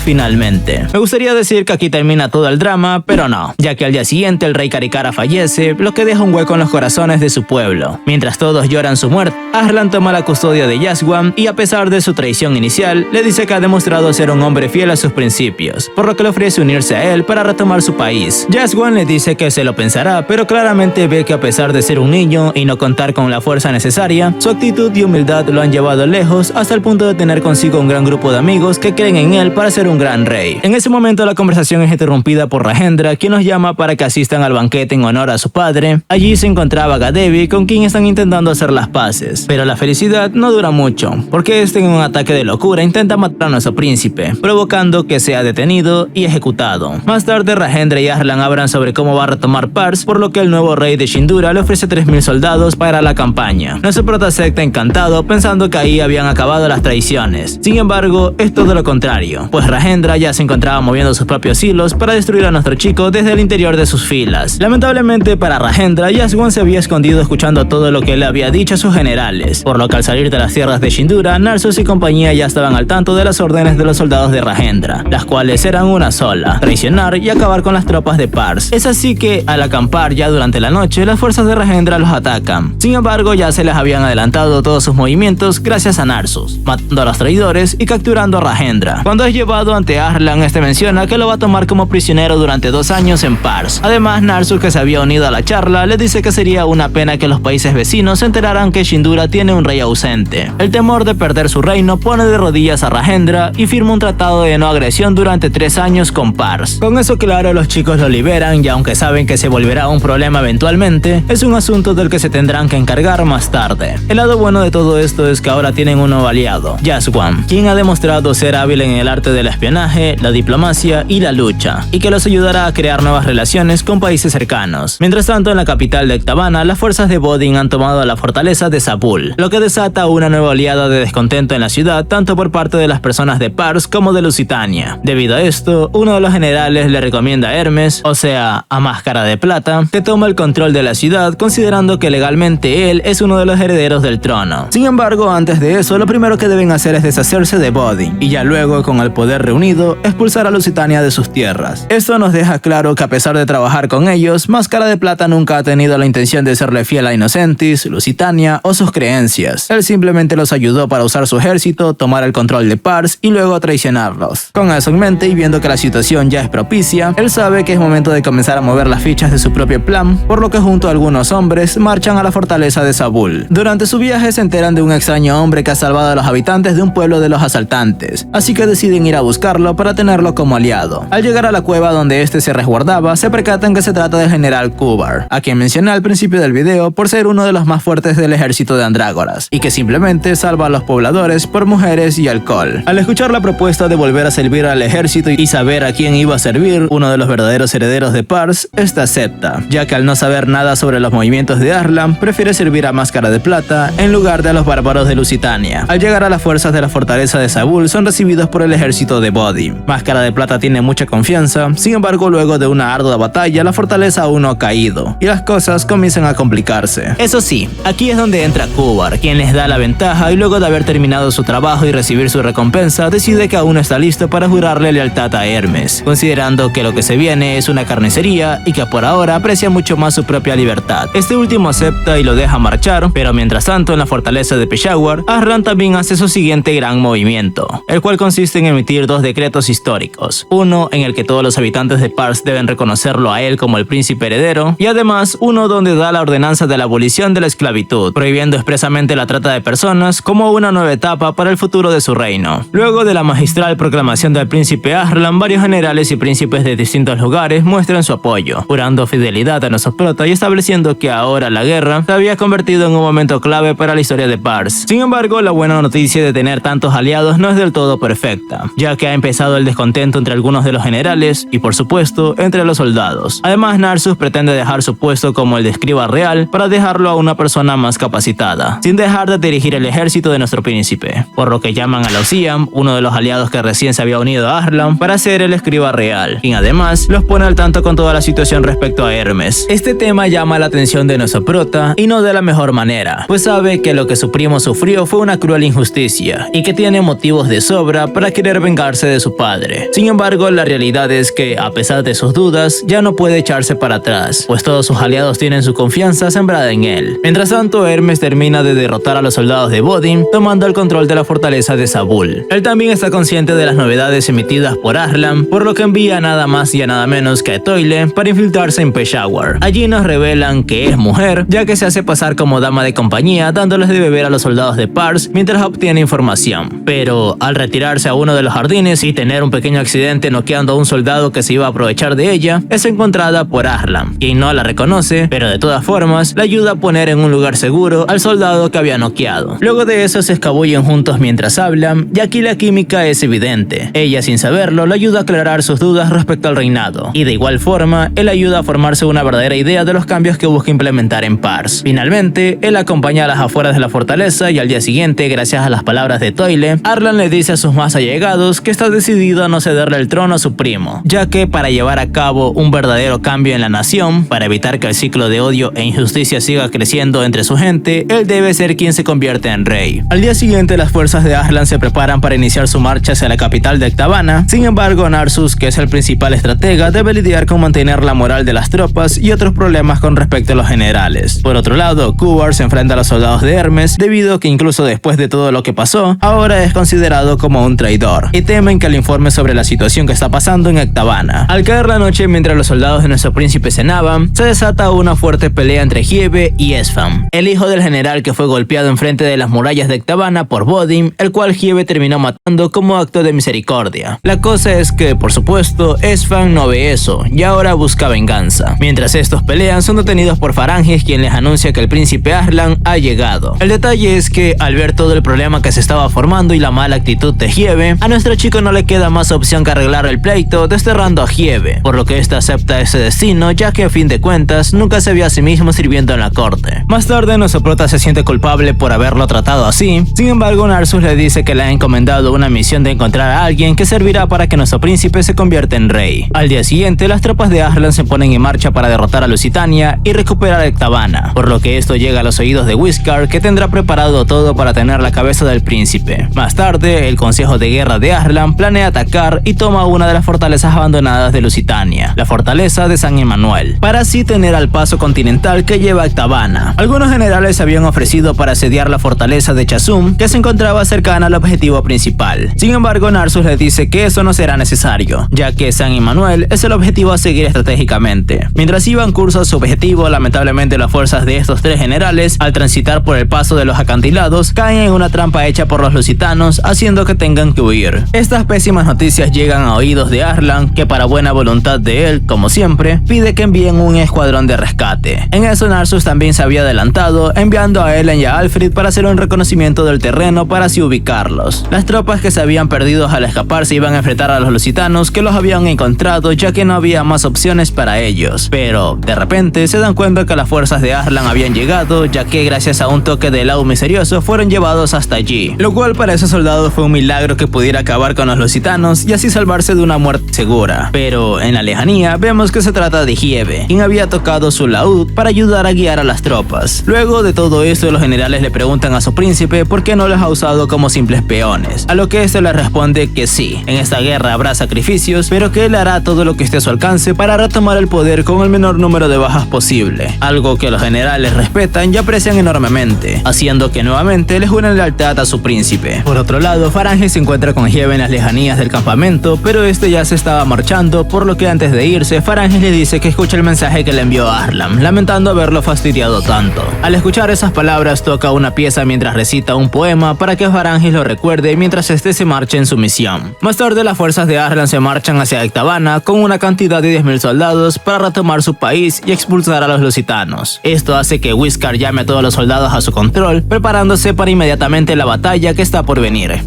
[SPEAKER 1] finalmente. Me gustaría decir que aquí termina todo el drama, pero no, ya que al día siguiente el rey Karikara fallece, lo que deja un hueco en los corazones de su pueblo. Mientras todos lloran su muerte, Arslan toma la custodia de Yasguan y, a pesar de su traición inicial, le dice que ha demostrado ser un hombre fiel a sus principios, por lo que le ofrece unirse a él para retomar su país. Yasguan le dice que se lo pensará, pero claramente ve que a pesar de ser un niño y no contar con la fuerza necesaria, su actitud y humildad lo han llevado lejos hasta el punto de tener consigo un gran grupo de amigos que creen en él para ser un gran rey. En ese momento la conversación es interrumpida por Rajendra, quien nos llama para que asistan al banquete en honor a su padre. Allí se encontraba Gadevi, con quien están intentando hacer las paces, pero la felicidad no dura mucho, porque este, en un ataque de locura, intenta matar a nuestro príncipe, provocando que sea detenido y ejecutado. Más tarde, Rajendra y Arslan hablan sobre cómo va a retomar Pars, por lo que el nuevo rey de Shindura le ofrece 3000 soldados para la campaña. Nuestro prota acepta encantado, pensando que ahí habían acabado las traiciones. Sin embargo, es todo lo contrario, pues Rajendra ya se encontraba moviendo sus propios hilos para destruir a nuestro chico desde el interior de sus filas. Lamentablemente para Rajendra, Yasguan se había escondido escuchando todo lo que le había dicho a sus generales, por lo que al salir de las tierras de Shindura, Narsos y compañía ya estaban al tanto de las órdenes de los soldados de Rajendra, las cuales eran una sola: traicionar y acabar con las tropas de Pars. Es así que, al acampar ya durante la noche, las fuerzas de Rajendra los atacan. Sin embargo, ya se les habían adelantado controlando todos sus movimientos gracias a Narsus, matando a los traidores y capturando a Rajendra. Cuando es llevado ante Arslan, este menciona que lo va a tomar como prisionero durante 2 años en Pars. Además, Narsus, que se había unido a la charla, le dice que sería una pena que los países vecinos se enteraran que Shindura tiene un rey ausente. El temor de perder su reino pone de rodillas a Rajendra y firma un tratado de no agresión durante 3 años con Pars. Con eso claro, los chicos lo liberan y aunque saben que se volverá un problema eventualmente, es un asunto del que se tendrán que encargar más tarde. El lado bueno de todo esto es que ahora tienen un nuevo aliado, Yaswan, quien ha demostrado ser hábil en el arte del espionaje, la diplomacia y la lucha, y que los ayudará a crear nuevas relaciones con países cercanos. Mientras tanto, en la capital de Ectavana, las fuerzas de Bodin han tomado la fortaleza de Zabul, lo que desata una nueva oleada de descontento en la ciudad, tanto por parte de las personas de Pars como de Lusitania. Debido a esto, uno de los generales le recomienda a Hermes, o sea, a Máscara de Plata, que tome el control de la ciudad, considerando que legalmente él es uno de los herederos del trono. Sin embargo, antes de eso, lo primero que deben hacer es deshacerse de Bodin, y ya luego, con el poder reunido, expulsar a Lusitania de sus tierras. Esto nos deja claro que a pesar de trabajar con ellos, Máscara de Plata nunca ha tenido la intención de serle fiel a Innocentis, Lusitania o sus creencias. Él simplemente los ayudó para usar su ejército, tomar el control de Pars y luego traicionarlos. Con eso en mente y viendo que la situación ya es propicia, él sabe que es momento de comenzar a mover las fichas de su propio plan, por lo que junto a algunos hombres marchan a la fortaleza de Zabul. Durante su viaje se enteran de un extraño hombre que ha salvado a los habitantes de un pueblo de los asaltantes, así que deciden ir a buscarlo para tenerlo como aliado. Al llegar a la cueva donde este se resguardaba, se percatan que se trata del general Kubar, a quien mencioné al principio del video por ser uno de los más fuertes del ejército de Andrágoras, y que simplemente salva a los pobladores por mujeres y alcohol. Al escuchar la propuesta de volver a servir al ejército y saber a quién iba a servir, uno de los verdaderos herederos de Pars, este acepta, ya que al no saber nada sobre los movimientos de Arslan, prefiere servir a Máscara de Plata en lugar de a los bárbaros de Lusitania. Al llegar a las fuerzas de la fortaleza de Zabul, son recibidos por el ejército de Bodin. Máscara de Plata tiene mucha confianza, sin embargo, luego de una ardua batalla, la fortaleza aún no ha caído, y las cosas comienzan a complicarse. Eso sí, aquí es donde entra Kubar, quien les da la ventaja y luego de haber terminado su trabajo y recibir su recompensa, decide que aún no está listo para jurarle lealtad a Hermes, considerando que lo que se viene es una carnicería y que por ahora aprecia mucho más su propia libertad. Este último acepta y lo deja marchar, pero mientras tanto en la fortaleza de Peshawar, Arslan también hace su siguiente gran movimiento, el cual consiste en emitir 2 decretos históricos, uno en el que todos los habitantes de Pars deben reconocerlo a él como el príncipe heredero, y además uno donde da la ordenanza de la abolición de la esclavitud, prohibiendo expresamente la trata de personas como una nueva etapa para el futuro de su reino. Luego de la magistral proclamación del príncipe Arslan, varios generales y príncipes de distintos lugares muestran su apoyo, jurando fidelidad a Nosoprota y estableciendo que ahora la guerra se había convertido en un momento clave para la historia de Pars. Sin embargo, la buena noticia de tener tantos aliados no es del todo perfecta, ya que ha empezado el descontento entre algunos de los generales y, por supuesto, entre los soldados. Además, Narsus pretende dejar su puesto como el de escriba real para dejarlo a una persona más capacitada, sin dejar de dirigir el ejército de nuestro príncipe, por lo que llaman a Lausiam, uno de los aliados que recién se había unido a Arslan, para ser el escriba real, quien además los pone al tanto con toda la situación respecto a Hermes. Este tema llama la atención de Nosoprota y no de la mejor manera, pues sabe que lo que su primo sufrió fue una cruel injusticia y que tiene motivos de sobra para querer vengarse de su padre. Sin embargo, la realidad es que, a pesar de sus dudas, ya no puede echarse para atrás, pues todos sus aliados tienen su confianza sembrada en él. Mientras tanto, Hermes termina de derrotar a los soldados de Bodin, tomando el control de la fortaleza de Zabul. Él también está consciente de las novedades emitidas por Arslan, por lo que envía nada más y a nada menos que a Toile para infiltrarse en Peshawar. Allí nos revelan que es mujer, ya que se hace pasar como dama de compañía, dándoles de beber a los soldados de Pars mientras obtiene información. Pero al retirarse a uno de los jardines y tener un pequeño accidente noqueando a un soldado que se iba a aprovechar de ella, es encontrada por Arslan, quien no la reconoce, pero de todas formas le ayuda a poner en un lugar seguro al soldado que había noqueado. Luego de eso se escabullen juntos mientras hablan, y aquí la química es evidente. Ella, sin saberlo, le ayuda a aclarar sus dudas respecto al reinado, y de igual forma, él ayuda a formarse una verdadera idea de los cambios que busca implementar en Pars. Finalmente, él acompaña a las afueras de la fortaleza y al día siguiente, gracias a las palabras de Toile, Arslan le dice a sus más allegados que está decidido a no cederle el trono a su primo, ya que para llevar a cabo un verdadero cambio en la nación, para evitar que el ciclo de odio e injusticia siga creciendo entre su gente, él debe ser quien se convierte en rey. Al día siguiente, las fuerzas de Arslan se preparan para iniciar su marcha hacia la capital de Ectavana. Sin embargo, Narsus, que es el principal estratega, debe lidiar con mantener la moral de las tropas y otros problemas con respecto a los generales. Por otro lado, Kubar se enfrenta a los soldados soldados de Hermes, debido a que incluso después de todo lo que pasó, ahora es considerado como un traidor, y temen que le informe sobre la situación que está pasando en Ecbatana. Al caer la noche, mientras los soldados de nuestro príncipe cenaban, se desata una fuerte pelea entre Giebe y Esfand, el hijo del general que fue golpeado enfrente de las murallas de Ecbatana por Bodim, el cual Giebe terminó matando como acto de misericordia. La cosa es que, por supuesto, Esfand no ve eso, y ahora busca venganza. Mientras estos pelean, son detenidos por Faranges, quien les anuncia que el príncipe Arslan ha llegado. El detalle es que, al ver todo el problema que se estaba formando y la mala actitud de Giebe, a nuestro chico no le queda más opción que arreglar el pleito desterrando a Giebe, por lo que éste acepta ese destino, ya que a fin de cuentas nunca se vio a sí mismo sirviendo en la corte. Más tarde, nuestro prota se siente culpable por haberlo tratado así. Sin embargo, Narsus le dice que le ha encomendado una misión de encontrar a alguien que servirá para que nuestro príncipe se convierta en rey. Al día siguiente, las tropas de Arslan se ponen en marcha para derrotar a Lusitania y recuperar Ecbatana, por lo que esto llega a los oídos de Whiskar, que tendrá preparado todo para tener la cabeza del príncipe. Más tarde, el Consejo de Guerra de Arslan planea atacar y toma una de las fortalezas abandonadas de Lusitania, la fortaleza de San Emanuel, para así tener al paso continental que lleva a Ecbatana. Algunos generales se habían ofrecido para asediar la fortaleza de Chasum, que se encontraba cercana al objetivo principal. Sin embargo, Narsus le dice que eso no será necesario, ya que San Emanuel es el objetivo a seguir estratégicamente. Mientras iban curso a su objetivo, lamentablemente las fuerzas de estos tres generales, al transitar por el paso de los acantilados, caen en una trampa hecha por los lusitanos, haciendo que tengan que huir. Estas pésimas noticias llegan a oídos de Arslan, que para buena voluntad de él, como siempre, pide que envíen un escuadrón de rescate. En eso Narsus también se había adelantado, enviando a Ellen y a Alfred para hacer un reconocimiento del terreno para así ubicarlos. Las tropas que se habían perdido al escapar se iban a enfrentar a los lusitanos, que los habían encontrado, ya que no había más opciones para ellos. Pero, de repente, se dan cuenta que las fuerzas de Arslan habían llegado, ya que gracias a un toque de Lau misterioso fueron llevados hasta allí, lo cual para esos soldados fue un milagro que pudiera acabar con los lusitanos y así salvarse de una muerte segura. Pero en la lejanía vemos que se trata de Giebe, quien había tocado su laúd para ayudar a guiar a las tropas. Luego de todo esto, los generales le preguntan a su príncipe por qué no los ha usado como simples peones, a lo que este les responde que sí, en esta guerra habrá sacrificios, pero que él hará todo lo que esté a su alcance para retomar el poder con el menor número de bajas posible, algo que los generales respetan y aprecian enormemente, haciendo que nuevamente les juren lealtad a su príncipe. Por otro lado, Faranges se encuentra con Giebe en las lejanías del campamento, pero este ya se estaba marchando, por lo que antes de irse, Faranges le dice que escucha el mensaje que le envió Arslan, lamentando haberlo fastidiado tanto. Al escuchar esas palabras, toca una pieza mientras recita un poema para que Faranges lo recuerde mientras este se marcha en su misión. Más tarde, las fuerzas de Arslan se marchan hacia Ecbatana con una cantidad de 10,000 soldados para retomar su país y expulsar a los lusitanos. Esto hace que Whiskar llame a todos los soldados a su control, preparándose para inmediatamente la batalla que está por venir.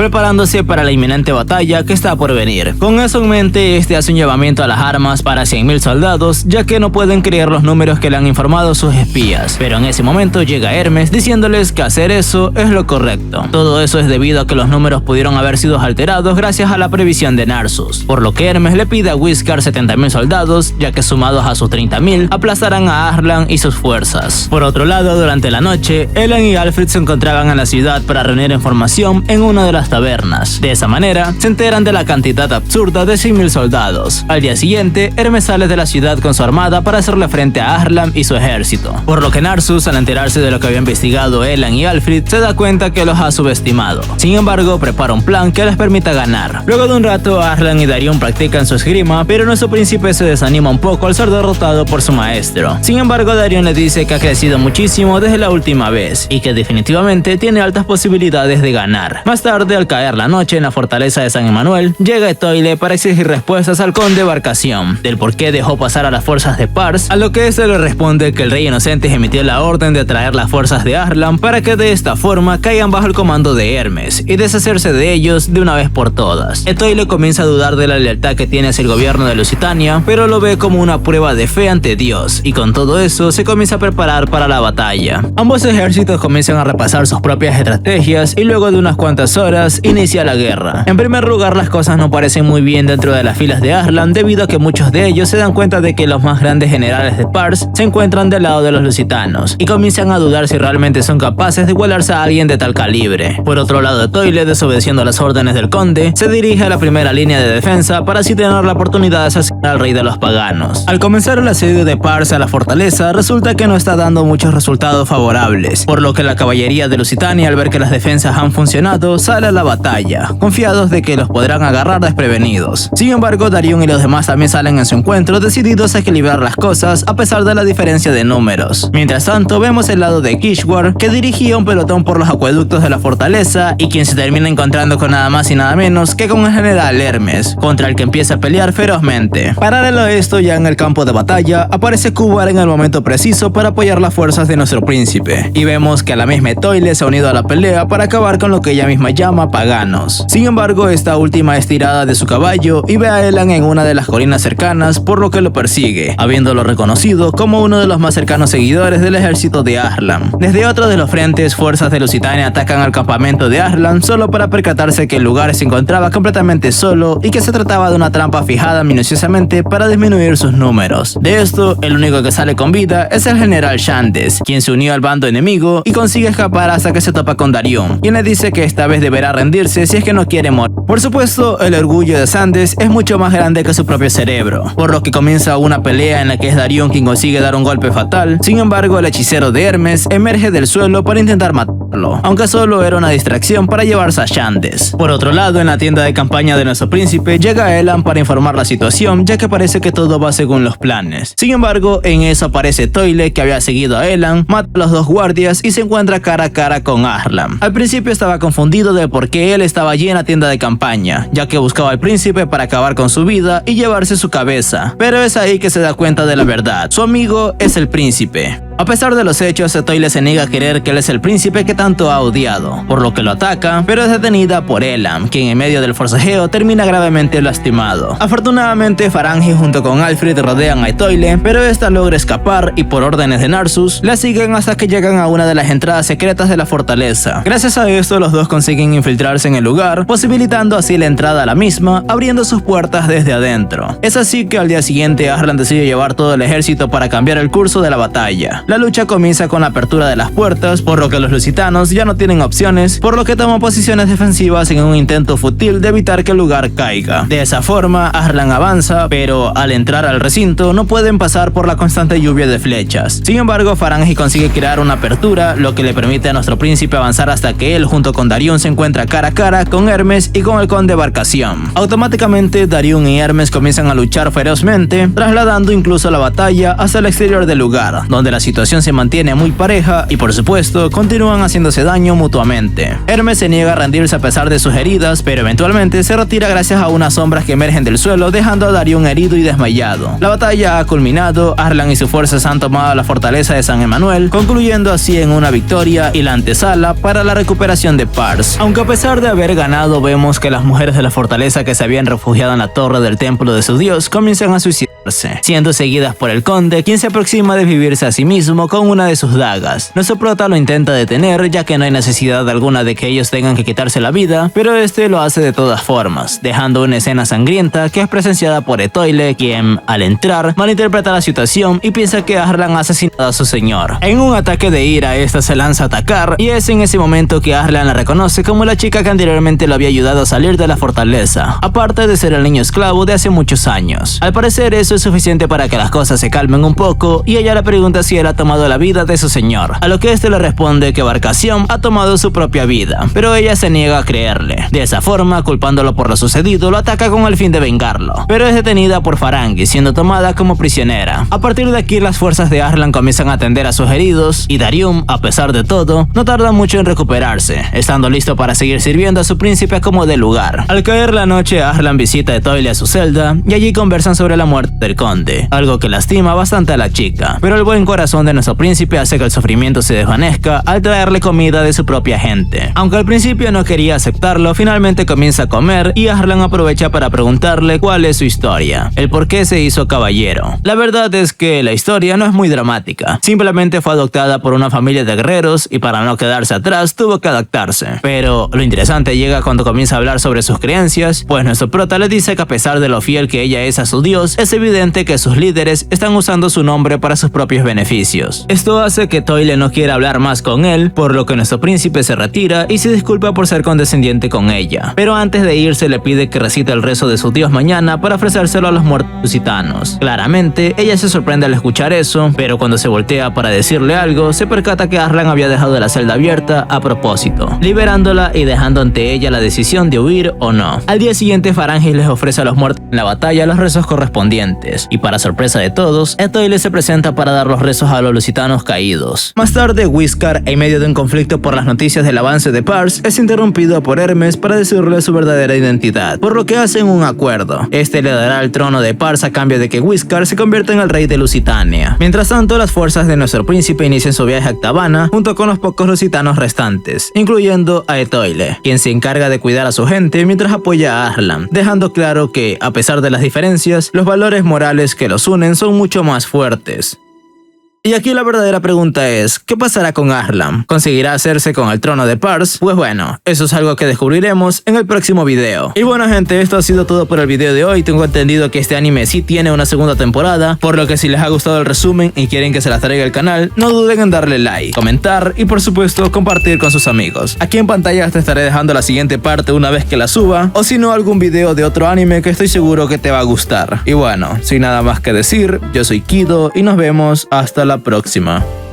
[SPEAKER 1] Con eso en mente, este hace un llamamiento a las armas para 100,000 soldados, ya que no pueden creer los números que le han informado sus espías. Pero en ese momento llega Hermes diciéndoles que hacer eso es lo correcto. Todo eso es debido a que los números pudieron haber sido alterados gracias a la previsión de Narsus, por lo que Hermes le pide a Whiskar 70,000 soldados, ya que sumados a sus 30,000 aplazarán a Arslan y sus fuerzas. Por otro lado, durante la noche, Ellen y Alfred se encontraban en la ciudad para reunir información en una de las tabernas. De esa manera, se enteran de la cantidad absurda de 100,000 soldados. Al día siguiente, Hermes sale de la ciudad con su armada para hacerle frente a Arslan y su ejército, por lo que Narsus, al enterarse de lo que había investigado Ellen y Alfred, se da cuenta que los ha subestimado. Sin embargo, prepara un plan que les permita ganar. Luego de un rato, Arslan y Darion practican su esgrima, pero nuestro príncipe se desanima un poco al ser derrotado por su maestro. Sin embargo, Darion le dice que ha crecido muchísimo desde la última vez y que definitivamente tiene altas posibilidades de ganar. Más tarde, al caer la noche en la fortaleza de San Emanuel, llega Etoile para exigir respuestas al conde Barcación del por qué dejó pasar a las fuerzas de Pars, a lo que este le responde que el rey Inocentes emitió la orden de traer las fuerzas de Arslan para que de esta forma caigan bajo el comando de Hermes y deshacerse de ellos de una vez por todas. Etoile comienza a dudar de la lealtad que tiene hacia el gobierno de Lusitania, pero lo ve como una prueba de fe ante Dios, y con todo eso se comienza a preparar para la batalla. Ambos ejércitos comienzan a repasar sus propias estrategias y luego de unas cuantas horas inicia la guerra. En primer lugar, las cosas no parecen muy bien dentro de las filas de Arslan, debido a que muchos de ellos se dan cuenta de que los más grandes generales de Pars se encuentran del lado de los lusitanos y comienzan a dudar si realmente son capaces de igualarse a alguien de tal calibre. Por otro lado, Etoile, desobedeciendo las órdenes del conde, se dirige a la primera línea de defensa para así tener la oportunidad de asesinar al rey de los paganos. Al comenzar el asedio de Pars a la fortaleza, resulta que no está dando muchos resultados favorables, Shandes, por lo que la caballería de Lusitania, al ver que las defensas han funcionado, sale a la batalla, confiados de que los podrán agarrar desprevenidos. Sin embargo, Darion y los demás también salen en su encuentro, decididos a equilibrar las cosas a pesar de la diferencia de números. Mientras tanto, vemos el lado de Kishwar, que dirigía un pelotón por los acueductos de la fortaleza y quien se termina encontrando con nada más y nada menos que con el general Hermes, contra el que empieza a pelear ferozmente. Paralelo a esto, ya en el campo de batalla, aparece Kuwar en el momento preciso para apoyar las fuerzas de nuestro príncipe, y vemos que a la misma Toile se ha unido a la pelea para acabar con lo que ella misma llama paganos. Sin embargo, esta última es tirada de su caballo y ve a Elan en una de las colinas cercanas, por lo que lo persigue, habiéndolo reconocido como uno de los más cercanos seguidores del ejército de Arslan. Desde otro de los frentes, fuerzas de Lusitania atacan al campamento de Arslan solo para percatarse que el lugar se encontraba completamente solo y que se trataba de una trampa fijada minuciosamente para disminuir sus números. De esto, el único que sale con vida es el general Shandes, quien se unió al bando enemigo y consigue escapar hasta que se topa con Darion, quien le dice que esta vez deberá rendirse si es que no quiere morir. Por supuesto, el orgullo de Shandes es mucho más grande que su propio cerebro, por lo que comienza una pelea en la que es Darion quien consigue dar un golpe fatal. Sin embargo, el hechicero de Hermes emerge del suelo para intentar matarlo, aunque solo era una distracción para llevarse a Shandes. Por otro lado, en la tienda de campaña de nuestro príncipe, llega Elan para informar la situación, ya que parece que todo va según los planes. Sin embargo, en eso aparece Toile, que había seguido a Elan, mata a los dos guardias y se encuentra cara a cara con Arslan. Al principio estaba confundido de por qué él estaba allí en la tienda de campaña, ya que buscaba al príncipe para acabar con su vida y llevarse su cabeza, pero es ahí que se da cuenta de la verdad: su amigo es el príncipe. A pesar de los hechos, Toile se niega a creer que él es el príncipe que tanto ha odiado, por lo que lo ataca, pero es detenida por Elan, quien en medio del forcejeo termina gravemente lastimado. Afortunadamente, Farangi junto con Alfred rodean a Toile, pero esta logra escapar y por órdenes de Narsus, la siguen hasta que llegan a una de las entradas secretas de la fortaleza. Gracias a esto, los dos consiguen infiltrarse en el lugar, posibilitando así la entrada a la misma, abriendo sus puertas desde adentro. Es así que al día siguiente, Arslan decide llevar todo el ejército para cambiar el curso de la batalla. La lucha comienza con la apertura de las puertas, por lo que los lusitanos ya no tienen opciones, por lo que toman posiciones defensivas en un intento fútil de evitar que el lugar caiga. De esa forma, Arslan avanza, pero al entrar al recinto no pueden pasar por la constante lluvia de flechas. Sin embargo, Farangi consigue crear una apertura, lo que le permite a nuestro príncipe avanzar hasta que él junto con Darion se encuentra cara a cara con Hermes y con el conde Barcación. Automáticamente, Darion y Hermes comienzan a luchar ferozmente, trasladando incluso la batalla hasta el exterior del lugar, donde la situación se mantiene muy pareja y por supuesto continúan haciéndose daño mutuamente. Hermes se niega a rendirse a pesar de sus heridas, pero eventualmente se retira gracias a unas sombras que emergen del suelo, dejando a Darion herido y desmayado. La batalla ha culminado, Arslan y sus fuerzas han tomado la fortaleza de San Emanuel, concluyendo así en una victoria y la antesala para la recuperación de Pars. Aunque a pesar de haber ganado, vemos que las mujeres de la fortaleza que se habían refugiado en la torre del templo de su dios comienzan a suicidarse, siendo seguidas por el conde, quien se aproxima a desvivirse a sí mismo con una de sus dagas. Nuestro prota lo intenta detener, ya que no hay necesidad alguna de que ellos tengan que quitarse la vida, pero este lo hace de todas formas, dejando una escena sangrienta que es presenciada por Toile, quien al entrar malinterpreta la situación y piensa que Arslan ha asesinado a su señor. En un ataque de ira, esta se lanza a atacar y es en ese momento que Arslan la reconoce como la chica que anteriormente lo había ayudado a salir de la fortaleza, aparte de ser el niño esclavo de hace muchos años. Al parecer eso es suficiente para que las cosas se calmen un poco y ella le pregunta si él ha tomado la vida de su señor, a lo que este le responde que Barcación ha tomado su propia vida, pero ella se niega a creerle. De esa forma, culpándolo por lo sucedido, lo ataca con el fin de vengarlo, pero es detenida por Farangi, siendo tomada como prisionera. A partir de aquí, las fuerzas de Arslan comienzan a atender a sus heridos y Darion, a pesar de todo, no tarda mucho en recuperarse, estando listo para seguir sirviendo a su príncipe como de lugar. Al caer la noche, Arslan visita a Toile a su celda y allí conversan sobre la muerte del conde, algo que lastima bastante a la chica, pero el buen corazón de nuestro príncipe hace que el sufrimiento se desvanezca al traerle comida de su propia gente. Aunque al principio no quería aceptarlo, finalmente comienza a comer y Arslan aprovecha para preguntarle cuál es su historia, el por qué se hizo caballero. La verdad es que la historia no es muy dramática, simplemente fue adoptada por una familia de guerreros y para no quedarse atrás tuvo que adaptarse. Pero lo interesante llega cuando comienza a hablar sobre sus creencias, pues nuestro prota le dice que a pesar de lo fiel que ella es a su dios, es evidente evidente que sus líderes están usando su nombre para sus propios beneficios. Esto hace que Toile no quiera hablar más con él, por lo que nuestro príncipe se retira y se disculpa por ser condescendiente con ella. Pero antes de irse le pide que recite el rezo de su dios mañana para ofrecérselo a los muertos lusitanos. Claramente, ella se sorprende al escuchar eso, pero cuando se voltea para decirle algo, se percata que Arslan había dejado la celda abierta a propósito, liberándola y dejando ante ella la decisión de huir o no. Al día siguiente, Farangis les ofrece a los muertos en la batalla los rezos correspondientes, y para sorpresa de todos, Étoile se presenta para dar los rezos a los lusitanos caídos. Más tarde, Whiskar, en medio de un conflicto por las noticias del avance de Pars, es interrumpido por Hermes para decirle su verdadera identidad, por lo que hacen un acuerdo. Este le dará el trono de Pars a cambio de que Whiskar se convierta en el rey de Lusitania. Mientras tanto, las fuerzas de nuestro príncipe inician su viaje a Actabana junto con los pocos lusitanos restantes, incluyendo a Étoile, quien se encarga de cuidar a su gente mientras apoya a Arslan, dejando claro que, a pesar de las diferencias, los valores morales que los unen son mucho más fuertes. Y aquí la verdadera pregunta es, ¿qué pasará con Arslan? ¿Conseguirá hacerse con el trono de Pars? Pues bueno, eso es algo que descubriremos en el próximo video. Y bueno gente, esto ha sido todo por el video de hoy. Tengo entendido que este anime sí tiene una segunda temporada, por lo que si les ha gustado el resumen y quieren que se las traiga al canal, no duden en darle like, comentar y por supuesto compartir con sus amigos. Aquí en pantalla te estaré dejando la siguiente parte una vez que la suba, o si no algún video de otro anime que estoy seguro que te va a gustar. Y bueno, sin nada más que decir, yo soy Kido y nos vemos hasta la próxima.